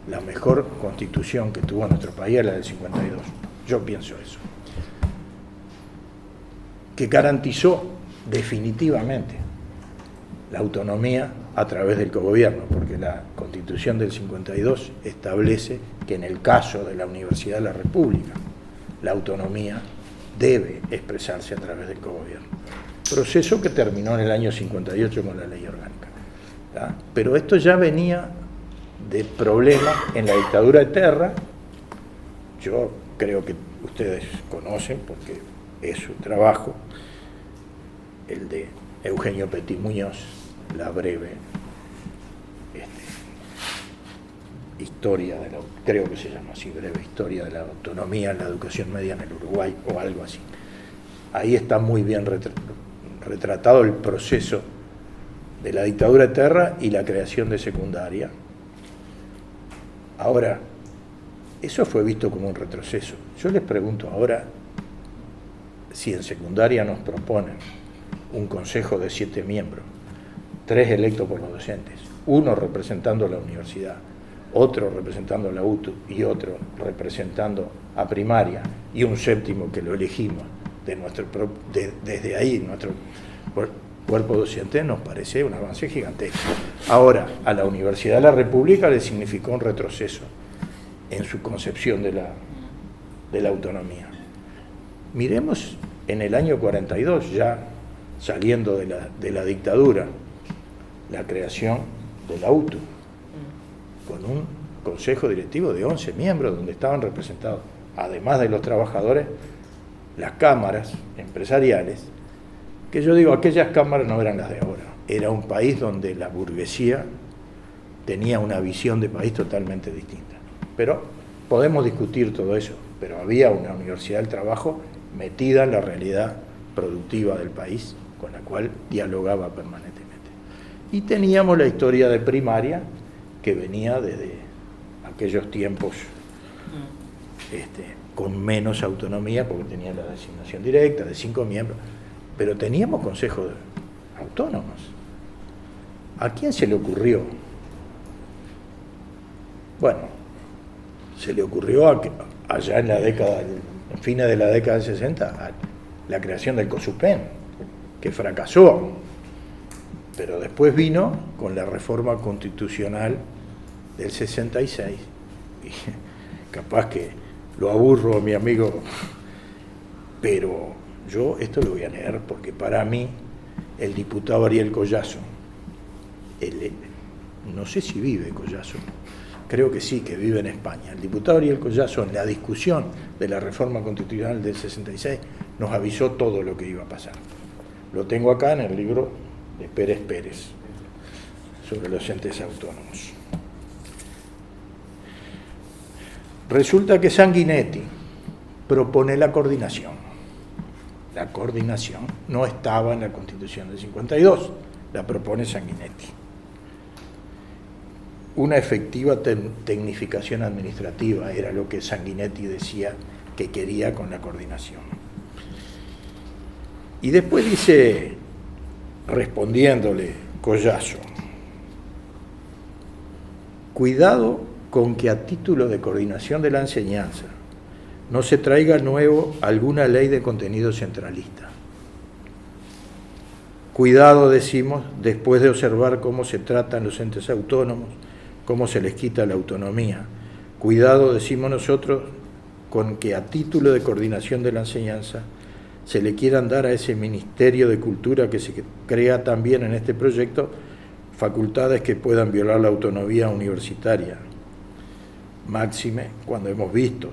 la mejor constitución que tuvo nuestro país es la del 52. Yo pienso eso. Que garantizó definitivamente la autonomía a través del cogobierno, porque la Constitución del 52 establece que en el caso de la Universidad de la República, la autonomía debe expresarse a través del cogobierno. Proceso que terminó en el año 58 con la ley orgánica. ¿Ya? Pero esto ya venía de problemas en la dictadura de Terra. Yo creo que ustedes conocen, porque es su trabajo, el de Eugenio Petit Muñoz, la breve historia creo que se llama así, breve historia de la autonomía en la educación media en el Uruguay, o algo así. Ahí está muy bien retratado el proceso de la dictadura de Terra y la creación de secundaria. Ahora, eso fue visto como un retroceso. Yo les pregunto ahora si en secundaria nos proponen un consejo de 7 miembros, 3 electos por los docentes, 1 representando a la universidad, otro representando a la UTU y otro representando a primaria, y un 7º que lo elegimos desde ahí, nuestro cuerpo docente, nos parece un avance gigantesco. Ahora, a la Universidad de la República le significó un retroceso en su concepción de la autonomía. Miremos en el año 42, ya saliendo de la dictadura, la creación de la UTU, con un consejo directivo de 11 miembros, donde estaban representados, además de los trabajadores, las cámaras empresariales, que yo digo, aquellas cámaras no eran las de ahora. Era un país donde la burguesía tenía una visión de país totalmente distinta. Pero podemos discutir todo eso, pero había una Universidad del Trabajo metida en la realidad productiva del país, con la cual dialogaba permanentemente. Y teníamos la historia de primaria, que venía desde aquellos tiempos con menos autonomía, porque tenía la designación directa de 5 miembros, pero teníamos consejos autónomos. ¿A quién se le ocurrió? Bueno, se le ocurrió allá en fines de la década del 60, la creación del COSUPEN, que fracasó, pero después vino con la reforma constitucional del 66, y capaz que lo aburro a mi amigo, pero yo esto lo voy a leer porque para mí el diputado Ariel Collazo, no sé si vive Collazo, creo que sí, que vive en España. El diputado Ariel Collazo, en la discusión de la reforma constitucional del 66, nos avisó todo lo que iba a pasar. Lo tengo acá en el libro de Pérez Pérez, sobre los entes autónomos. Resulta que Sanguinetti propone la coordinación. La coordinación no estaba en la Constitución del 52, la propone Sanguinetti. Una efectiva tecnificación administrativa era lo que Sanguinetti decía que quería con la coordinación. Y después dice, respondiéndole Collazo, cuidado con que a título de coordinación de la enseñanza no se traiga nuevo alguna ley de contenido centralista. Cuidado, decimos, después de observar cómo se tratan los entes autónomos, cómo se les quita la autonomía. Cuidado, decimos nosotros, con que a título de coordinación de la enseñanza se le quieran dar a ese Ministerio de Cultura que se crea también en este proyecto facultades que puedan violar la autonomía universitaria. Máxime, cuando hemos visto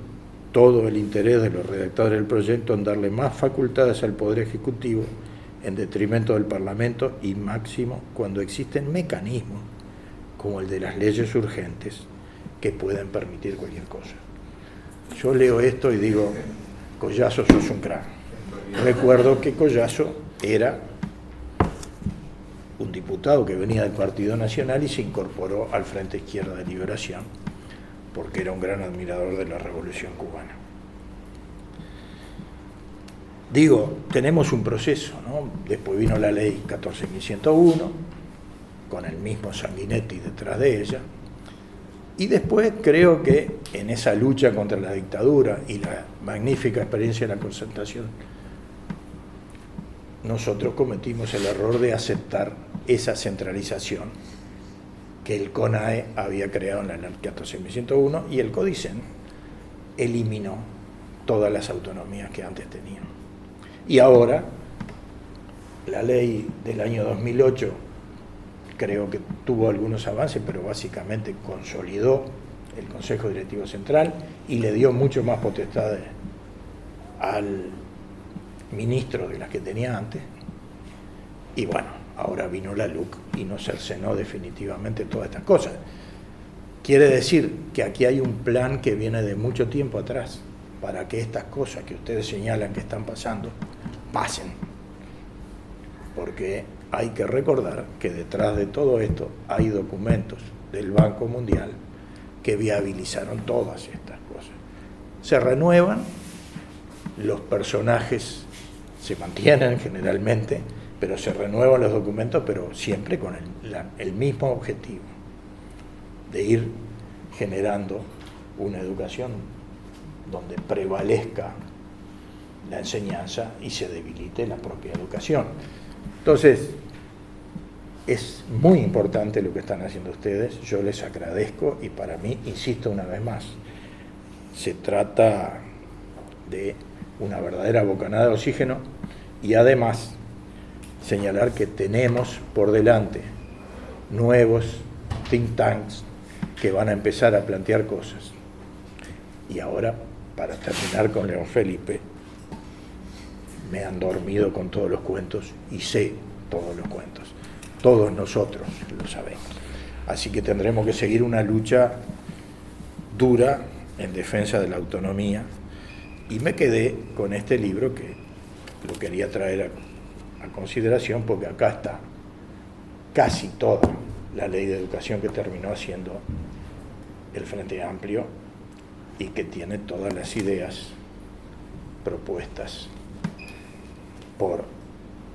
todo el interés de los redactores del proyecto en darle más facultades al Poder Ejecutivo en detrimento del Parlamento, y máximo cuando existen mecanismos como el de las leyes urgentes que pueden permitir cualquier cosa. Yo leo esto y digo, Collazo, sos un crack. Recuerdo que Collazo era un diputado que venía del Partido Nacional y se incorporó al Frente Izquierda de Liberación, porque era un gran admirador de la Revolución Cubana. Digo, tenemos un proceso, ¿no? Después vino la ley 14.101, con el mismo Sanguinetti detrás de ella, y después creo que en esa lucha contra la dictadura y la magnífica experiencia de la concertación, nosotros cometimos el error de aceptar esa centralización que el CONAE había creado en la ley 14.101, y el CODICEN eliminó todas las autonomías que antes tenían. Y ahora, la ley del año 2008 creo que tuvo algunos avances, pero básicamente consolidó el Consejo Directivo Central y le dio mucho más potestades al ministro de las que tenía antes. Y bueno, ahora vino la LUC y nos cercenó definitivamente todas estas cosas. Quiere decir que aquí hay un plan que viene de mucho tiempo atrás para que estas cosas que ustedes señalan que están pasando, pasen. Porque hay que recordar que detrás de todo esto hay documentos del Banco Mundial que viabilizaron todas estas cosas. Se renuevan, los personajes se mantienen generalmente, pero se renuevan los documentos, pero siempre con el mismo objetivo, de ir generando una educación donde prevalezca la enseñanza y se debilite la propia educación. Entonces, es muy importante lo que están haciendo ustedes, yo les agradezco, y para mí, insisto una vez más, se trata de una verdadera bocanada de oxígeno, y además señalar que tenemos por delante nuevos think tanks que van a empezar a plantear cosas. Y ahora, para terminar con León Felipe, me han dormido con todos los cuentos y sé todos los cuentos. Todos nosotros lo sabemos. Así que tendremos que seguir una lucha dura en defensa de la autonomía. Y me quedé con este libro que lo quería traer a consideración porque acá está casi toda la ley de educación que terminó haciendo el Frente Amplio y que tiene todas las ideas propuestas por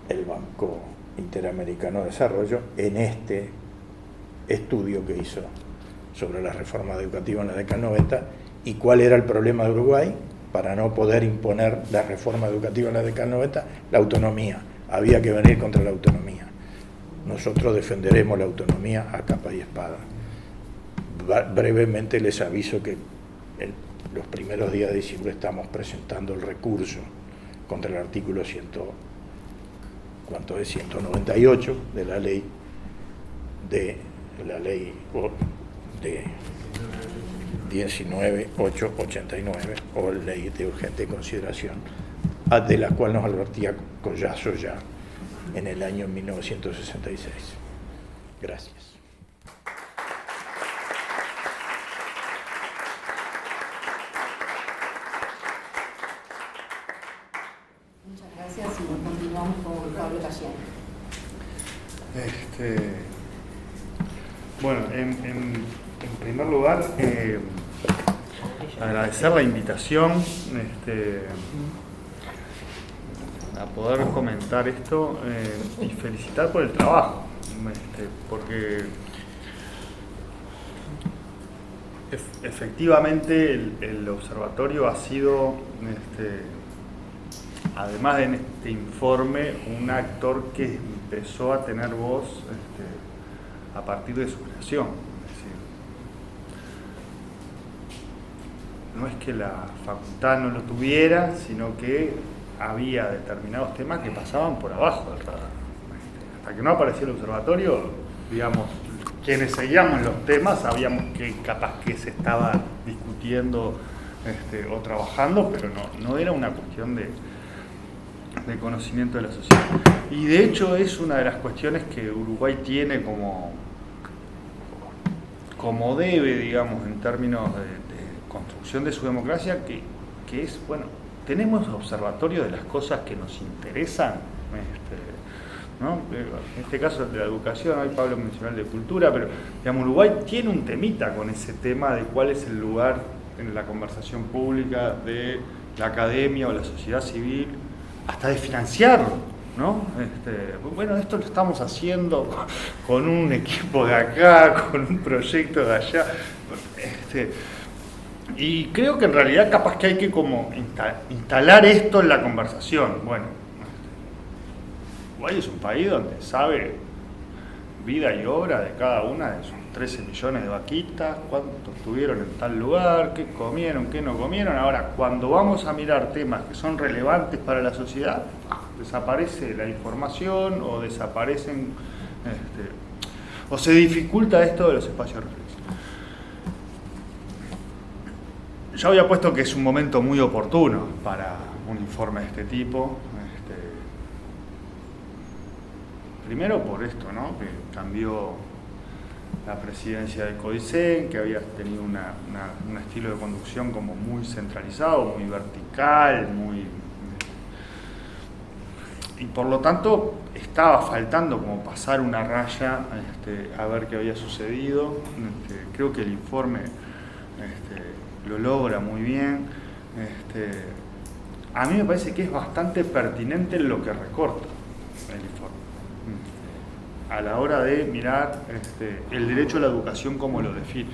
el Banco Interamericano de Desarrollo en este estudio que hizo sobre la reforma educativa en la década 90 y cuál era el problema de Uruguay para no poder imponer la reforma educativa en la década 90, la autonomía. Había que venir contra la autonomía. Nosotros defenderemos la autonomía a capa y espada. Brevemente les aviso que en los primeros días de diciembre estamos presentando el recurso contra el artículo 198 de la ley de 19.889 o ley de urgente consideración, de la cual nos advertía Collazo ya en el año 1966. Gracias. Muchas gracias y continuamos con Pablo Cayena. Bueno, en primer lugar, agradecer la invitación a poder comentar esto y felicitar por el trabajo, porque efectivamente el observatorio ha sido, además de en este informe, un actor que empezó a tener voz a partir de su creación. Es decir, no es que la facultad no lo tuviera, sino que había determinados temas que pasaban por abajo del radar. Hasta que no apareció el observatorio, digamos, quienes seguíamos los temas sabíamos que capaz que se estaba discutiendo o trabajando, pero no era una cuestión de conocimiento de la sociedad. Y de hecho es una de las cuestiones que Uruguay tiene como debe, digamos, en términos de construcción de su democracia, que es, bueno, tenemos observatorio de las cosas que nos interesan, ¿no? En este caso de la educación, hoy Pablo mencionó el de cultura, pero digamos, Uruguay tiene un temita con ese tema de cuál es el lugar en la conversación pública de la academia o la sociedad civil, hasta de financiarlo, ¿no? Bueno, esto lo estamos haciendo con un equipo de acá, con un proyecto de allá, y creo que en realidad capaz que hay que como instalar esto en la conversación. Bueno, Uruguay es un país donde sabe vida y obra de cada una de sus 13 millones de vaquitas, cuántos tuvieron en tal lugar, qué comieron, qué no comieron. Ahora, cuando vamos a mirar temas que son relevantes para la sociedad, desaparece la información o desaparecen, o se dificulta esto de los espacios de reflexión. Ya había puesto que es un momento muy oportuno para un informe de este tipo. Primero por esto, ¿no? Que cambió la presidencia de Codicen, que había tenido un estilo de conducción como muy centralizado, muy vertical, y por lo tanto estaba faltando como pasar una raya a ver qué había sucedido. Creo que el informe lo logra muy bien. A mí me parece que es bastante pertinente lo que recorta el informe a la hora de mirar el derecho a la educación como lo define.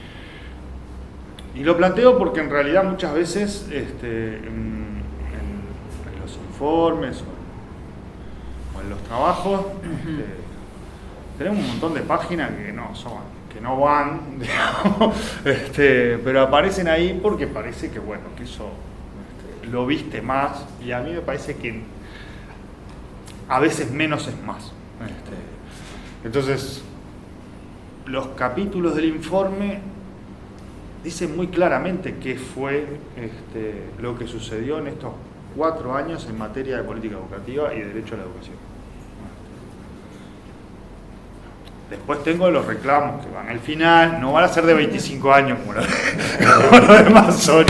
Y lo planteo porque en realidad muchas veces en los informes o en los trabajos tenemos un montón de páginas que no van, digamos, pero aparecen ahí porque parece que, bueno, que eso lo viste más, y a mí me parece que a veces menos es más. Entonces, los capítulos del informe dicen muy claramente qué fue lo que sucedió en estos 4 años en materia de política educativa y derecho a la educación. Después tengo los reclamos que van al final, no van a ser de 25 años como los demás son,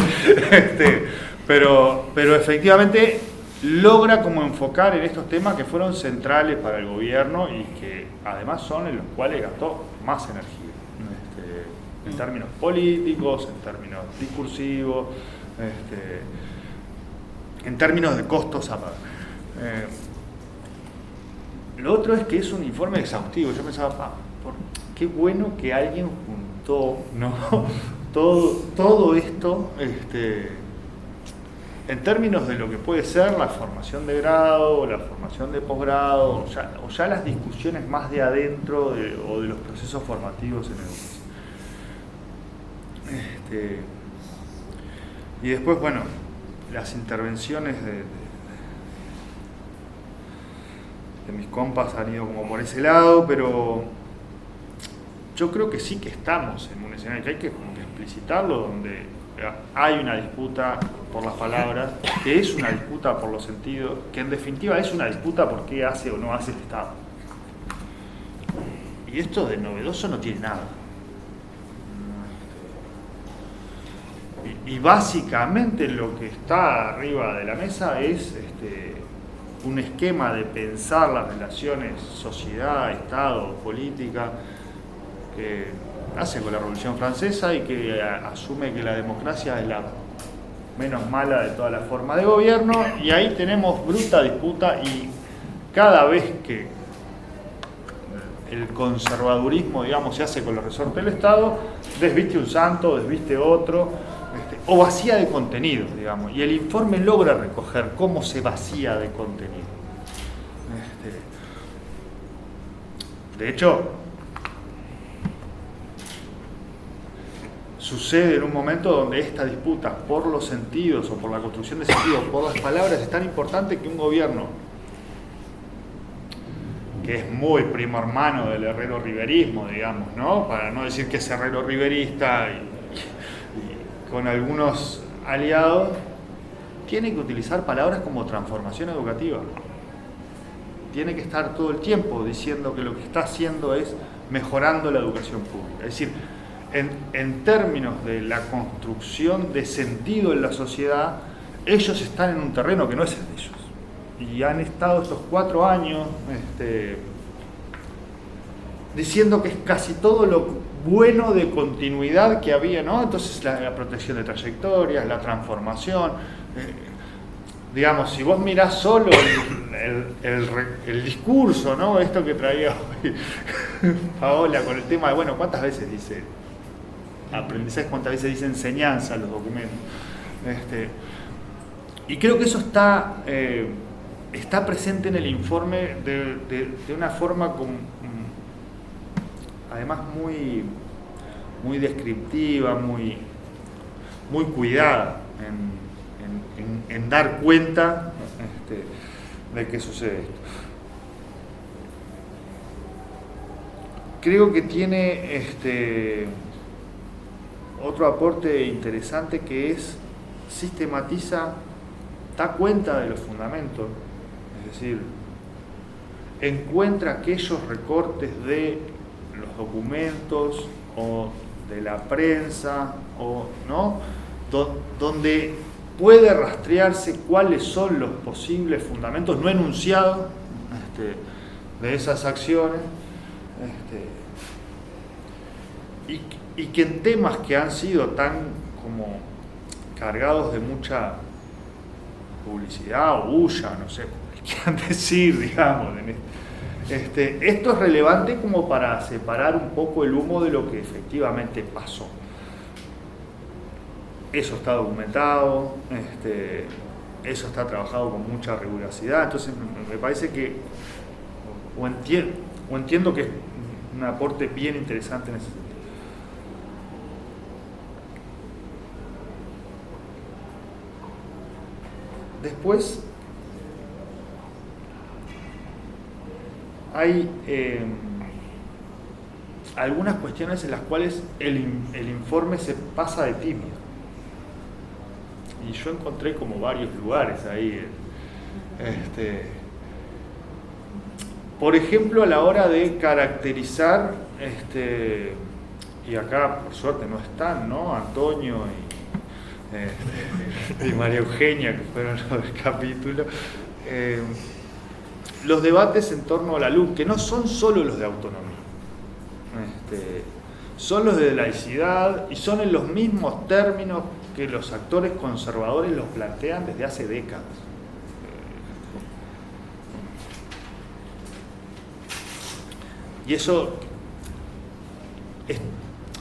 pero efectivamente logra como enfocar en estos temas que fueron centrales para el gobierno y que además son en los cuales gastó más energía, en términos políticos, en términos discursivos, en términos de costos a pagar. Lo otro es que es un informe exhaustivo. Yo pensaba, qué bueno que alguien juntó, ¿no? todo esto en términos de lo que puede ser la formación de grado o la formación de posgrado, o ya las discusiones más de adentro o de los procesos formativos en educación. Y después, bueno, las intervenciones de mis compas han ido como por ese lado, pero yo creo que sí que estamos en un escenario que hay que explicitarlo, donde hay una disputa por las palabras, que es una disputa por los sentidos, que en definitiva es una disputa por qué hace o no hace el Estado. Y esto de novedoso no tiene nada. Y básicamente lo que está arriba de la mesa es un esquema de pensar las relaciones sociedad, Estado, política, que nace con la Revolución Francesa y que asume que la democracia es la menos mala de todas las formas de gobierno, y ahí tenemos bruta disputa, y cada vez que el conservadurismo, digamos, se hace con los resortes del Estado, desviste un santo, desviste otro, o vacía de contenido, digamos, y el informe logra recoger cómo se vacía de contenido. De hecho, sucede en un momento donde esta disputa por los sentidos o por la construcción de sentidos, por las palabras, es tan importante que un gobierno que es muy primo hermano del herrero riverismo, digamos, ¿no? Para no decir que es herrero riverista y con algunos aliados, tiene que utilizar palabras como transformación educativa. Tiene que estar todo el tiempo diciendo que lo que está haciendo es mejorando la educación pública. Es decir, en términos de la construcción de sentido en la sociedad, ellos están en un terreno que no es el de ellos. Y han estado estos 4 años diciendo que es casi todo lo bueno de continuidad que había, ¿no? Entonces la protección de trayectorias, la transformación, digamos, si vos mirás solo el discurso, ¿no? Esto que traía hoy Paola con el tema de, bueno, ¿cuántas veces dice aprendizaje, cuántas veces dice enseñanza en los documentos? Y creo que eso está presente en el informe de una forma además muy descriptiva, muy cuidada en dar cuenta de que sucede esto. Creo que tiene otro aporte interesante, que es sistematiza, da cuenta de los fundamentos, es decir, encuentra aquellos recortes de los documentos o de la prensa, o ¿no? Donde puede rastrearse cuáles son los posibles fundamentos no enunciados de esas acciones, y que en temas que han sido tan como cargados de mucha publicidad o bulla, no sé qué quieran decir, digamos, esto es relevante como para separar un poco el humo de lo que efectivamente pasó. Eso está documentado, eso está trabajado con mucha rigurosidad, entonces me parece que, o entiendo que es un aporte bien interesante en ese sentido. Después hay algunas cuestiones en las cuales el informe se pasa de tímido. Y yo encontré como varios lugares ahí. por ejemplo, a la hora de caracterizar, y acá por suerte no están, ¿no? Antonio y María Eugenia, que fueron los del capítulo, los debates en torno a la LUC, que no son solo los de autonomía, son los de laicidad y son en los mismos términos que los actores conservadores los plantean desde hace décadas. Y eso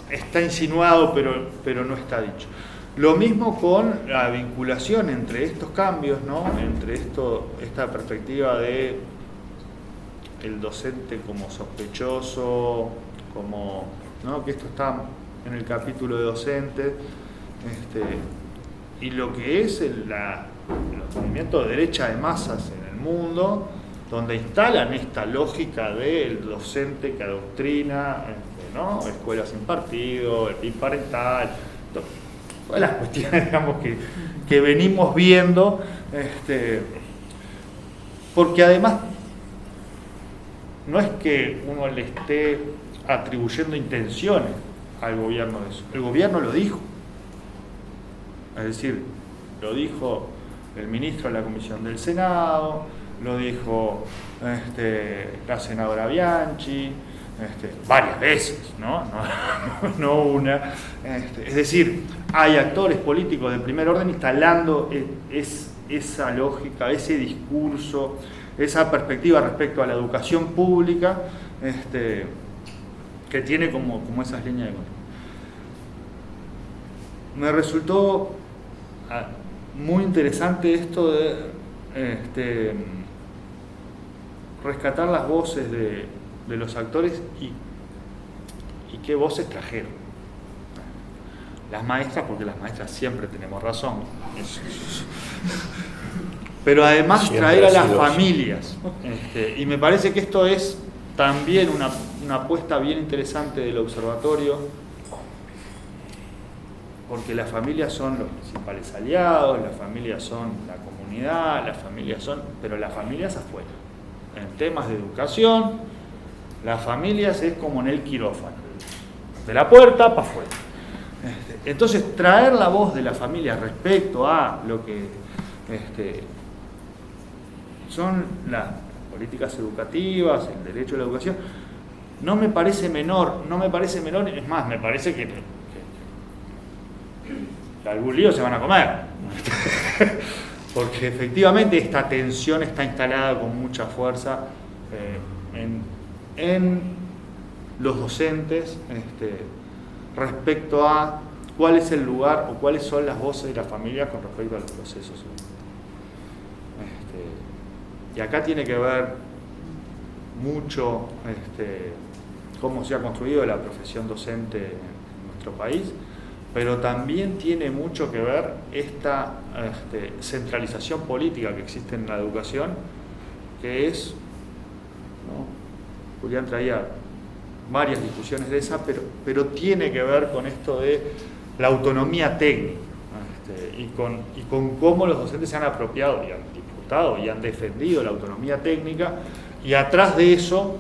está insinuado, pero no está dicho. Lo mismo con la vinculación entre estos cambios, ¿no? Entre esta perspectiva de el docente como sospechoso, como, ¿no? Que esto está en el capítulo de docente, y lo que es los movimientos de derecha de masas en el mundo, donde instalan esta lógica del docente que adoctrina, ¿no? Escuelas sin partido, el PIB parental, todas las cuestiones, digamos, que venimos viendo, porque además no es que uno le esté atribuyendo intenciones al gobierno de eso, el gobierno lo dijo, es decir, lo dijo el ministro de la Comisión del Senado, lo dijo la senadora Bianchi, varias veces, no una. Es decir, hay actores políticos de primer orden instalando esa lógica, ese discurso, esa perspectiva respecto a la educación pública, que tiene como esas líneas de control. Me resultó muy interesante esto de rescatar las voces de los actores y qué voces trajeron. Las maestras, porque las maestras siempre tenemos razón, pero además siempre traer a las familias, y me parece que esto es también una apuesta bien interesante del observatorio, porque las familias son los principales aliados, las familias son la comunidad, pero las familias afuera. En temas de educación, las familias es como en el quirófano, de la puerta para afuera. Entonces, traer la voz de la familia respecto a lo que son las políticas educativas, el derecho a la educación, no me parece menor, es más, me parece que algún lío se van a comer. Porque efectivamente esta tensión está instalada con mucha fuerza en los docentes respecto a cuál es el lugar o cuáles son las voces de la familia con respecto a los procesos. Y acá tiene que ver mucho cómo se ha construido la profesión docente en nuestro país, pero también tiene mucho que ver esta centralización política que existe en la educación, que es, ¿no? Julián traía varias discusiones de esa, pero tiene que ver con esto de la autonomía técnica, y con cómo los docentes se han apropiado y han disputado y han defendido la autonomía técnica, y atrás de eso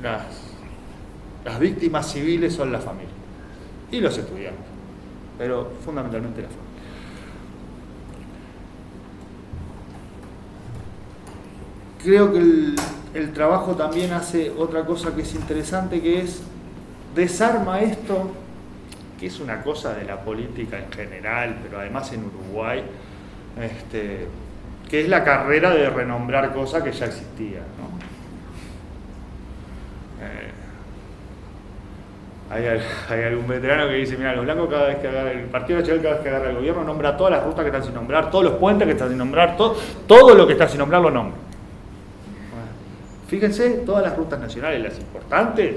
las víctimas civiles son las familias y los estudiantes, pero fundamentalmente la familia. Creo que el trabajo también hace otra cosa que es interesante, que es desarma esto, que es una cosa de la política en general, pero además en Uruguay, que es la carrera de renombrar cosas que ya existían, ¿no? Hay algún veterano que dice, mira, los blancos cada vez que agarra el Partido Nacional, cada vez que agarra el gobierno, nombra todas las rutas que están sin nombrar, todos los puentes que están sin nombrar, todo lo que está sin nombrar lo nombra. Bueno, fíjense, todas las rutas nacionales, las importantes,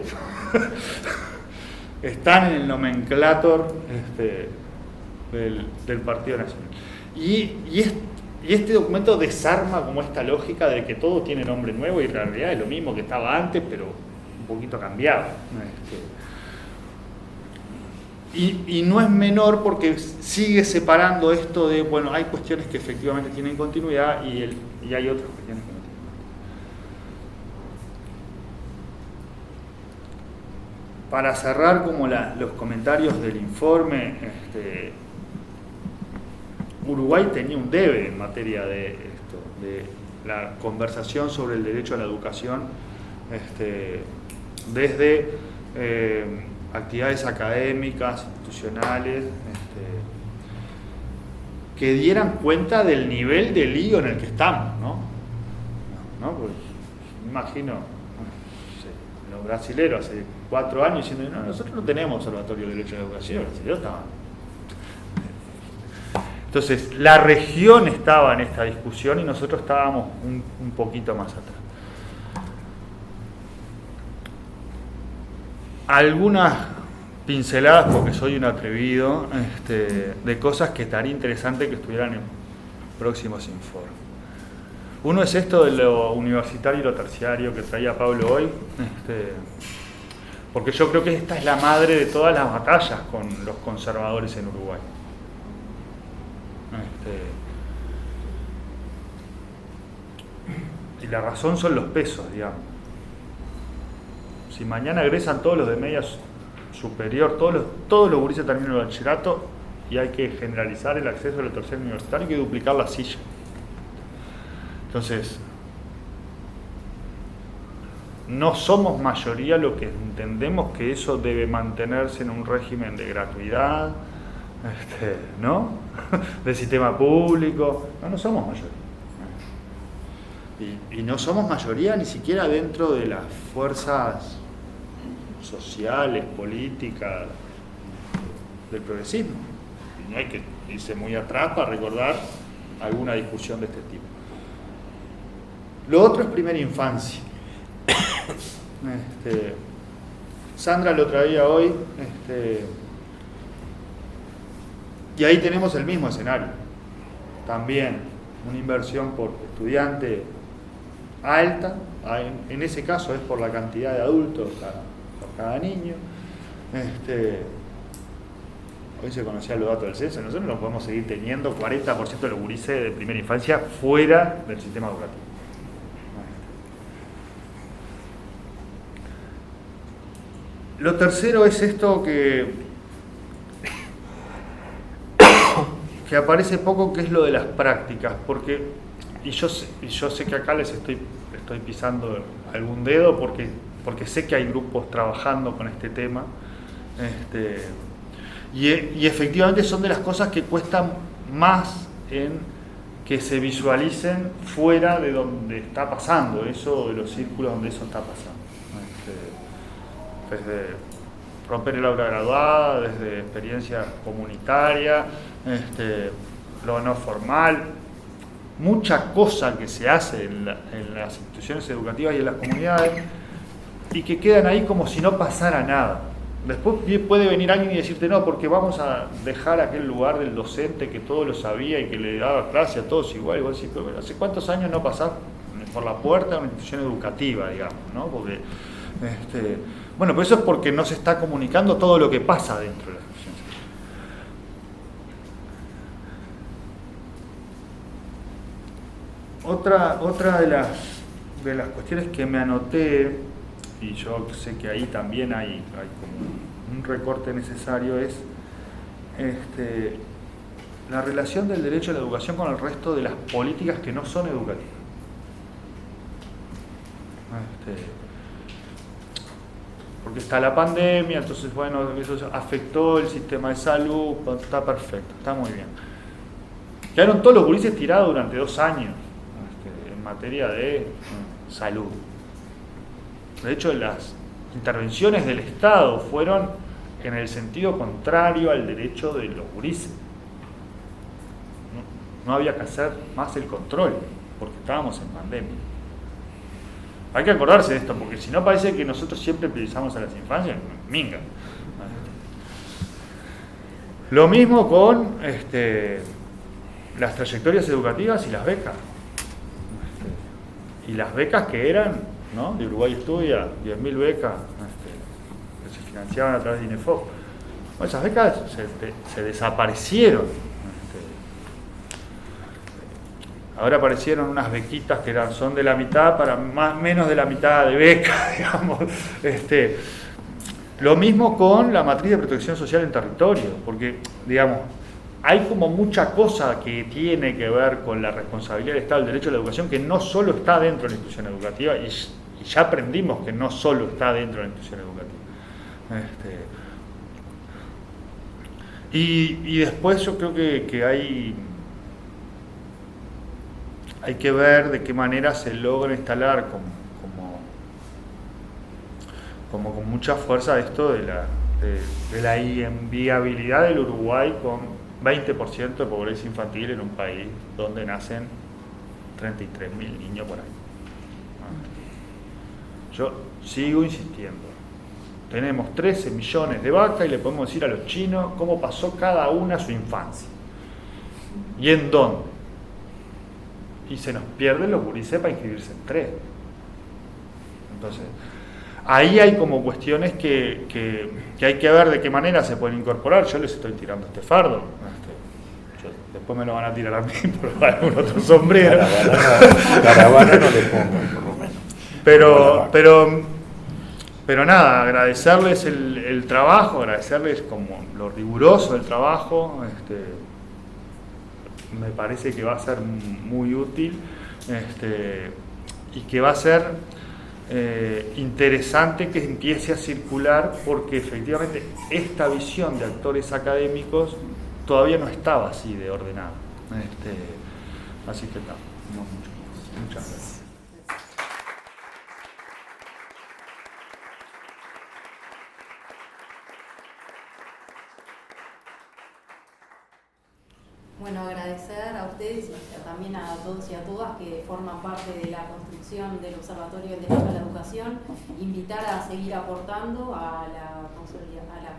están en el nomenclátor del Partido Nacional. Y este documento desarma como esta lógica de que todo tiene nombre nuevo y en realidad es lo mismo que estaba antes, pero un poquito cambiado. Y no es menor porque sigue separando esto de, bueno, hay cuestiones que efectivamente tienen continuidad y hay otras cuestiones que no tienen continuidad. para cerrar como los comentarios del informe, Uruguay tenía un debe en materia de esto, de la conversación sobre el derecho a la educación, desde actividades académicas, institucionales, que dieran cuenta del nivel de lío en el que estamos, ¿no? Pues, me imagino, los brasileros hace 4 años diciendo, no, nosotros no tenemos observatorio de derecho a la educación, ellos estaban. Entonces, la región estaba en esta discusión y nosotros estábamos un poquito más atrás. Algunas pinceladas, porque soy un atrevido, de cosas que estaría interesante que estuvieran en próximos informes. Uno es esto de lo universitario y lo terciario que traía Pablo hoy, porque yo creo que esta es la madre de todas las batallas con los conservadores en Uruguay. Y la razón son los pesos, digamos. Si mañana egresan todos los de media superior, todos los gurises terminan el bachillerato y hay que generalizar el acceso al terciario universitario, hay que duplicar la silla. Entonces, no somos mayoría lo que entendemos que eso debe mantenerse en un régimen de gratuidad, ¿no? Del sistema público. No somos mayoría. Y no somos mayoría ni siquiera dentro de las fuerzas sociales, políticas del progresismo. Y no hay que irse muy atrás para recordar alguna discusión de este tipo. Lo otro es primera infancia. Sandra lo traía hoy, y ahí tenemos el mismo escenario. También una inversión por estudiante alta, en ese caso es por la cantidad de adultos por cada niño. Hoy se conocían los datos del censo, nosotros no podemos seguir teniendo 40% de los gurises de primera infancia fuera del sistema educativo. Lo tercero es esto que aparece poco, que es lo de las prácticas, porque, y yo sé que acá les estoy pisando algún dedo, porque sé que hay grupos trabajando con este tema, y efectivamente son de las cosas que cuestan más en que se visualicen fuera de donde está pasando eso, de los círculos donde eso está pasando. Desde romper el aula graduada, desde experiencia comunitaria, lo no formal, mucha cosa que se hace en las instituciones educativas y en las comunidades y que quedan ahí como si no pasara nada. Después puede venir alguien y decirte no, porque vamos a dejar aquel lugar del docente que todo lo sabía y que le daba clase a todos igual. Y vos decís, pero ¿hace cuántos años no pasás por la puerta de una institución educativa, digamos, ¿no? Porque bueno, pero eso es porque no se está comunicando todo lo que pasa dentro de la institución. Otra de las cuestiones que me anoté, y yo sé que ahí también hay como un recorte necesario, es la relación del derecho a la educación con el resto de las políticas que no son educativas. Porque está la pandemia, entonces bueno, eso afectó el sistema de salud, está perfecto, está muy bien. Quedaron todos los gurises tirados durante 2 años en materia de salud. De hecho, las intervenciones del Estado fueron en el sentido contrario al derecho de los gurises. No había que hacer más el control, porque estábamos en pandemia. Hay que acordarse de esto, porque si no parece que nosotros siempre priorizamos a las infancias, minga. Lo mismo con las trayectorias educativas y las becas. Y las becas que eran, ¿no? De Uruguay Estudia, 10.000 becas que se financiaban a través de INEFOC. Bueno, esas becas se desaparecieron. Ahora aparecieron unas bequitas que son de la mitad para menos de la mitad de beca, digamos. Lo mismo con la matriz de protección social en territorio, porque, digamos, hay como mucha cosa que tiene que ver con la responsabilidad del Estado, el derecho a la educación, que no solo está dentro de la institución educativa, y ya aprendimos que no solo está dentro de la institución educativa. Y después yo creo que hay que ver de qué manera se logra instalar como con mucha fuerza esto de la inviabilidad del Uruguay con 20% de pobreza infantil en un país donde nacen 33.000 niños por año. Yo sigo insistiendo. Tenemos 13 millones de vacas y le podemos decir a los chinos cómo pasó cada una su infancia. ¿Y en dónde? Y se nos pierden los gurises para inscribirse en 3. Entonces, ahí hay como cuestiones que hay que ver de qué manera se pueden incorporar. Yo les estoy tirando este fardo. Después me lo van a tirar a mí por algún otro sombrero. Caravana no le pongan, por lo menos. Pero nada, agradecerles el trabajo, agradecerles como lo riguroso del trabajo. Me parece que va a ser muy útil y que va a ser interesante que empiece a circular, porque efectivamente esta visión de actores académicos todavía no estaba así de ordenada. Así que no mucho más. Muchas gracias. Bueno, agradecer a ustedes y también a todos y a todas que forman parte de la construcción del Observatorio del Derecho a la Educación, invitar a seguir aportando a la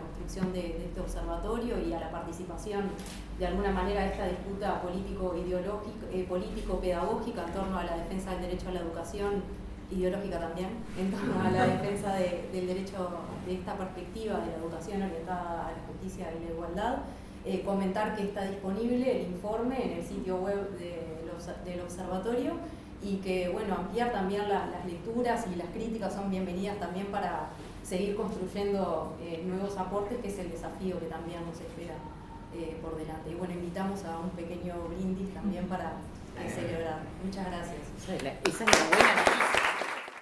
construcción de este observatorio y a la participación de alguna manera de esta disputa político-pedagógica en torno a la defensa del derecho a la educación, ideológica también, en torno a la defensa del derecho, de esta perspectiva de la educación orientada a la justicia y la igualdad. Comentar que está disponible el informe en el sitio web del observatorio y que, bueno, ampliar también las lecturas y las críticas son bienvenidas también para seguir construyendo nuevos aportes, que es el desafío que también nos espera por delante. Y bueno, invitamos a un pequeño brindis también para celebrar. Muchas gracias. Esa es la buena noticia.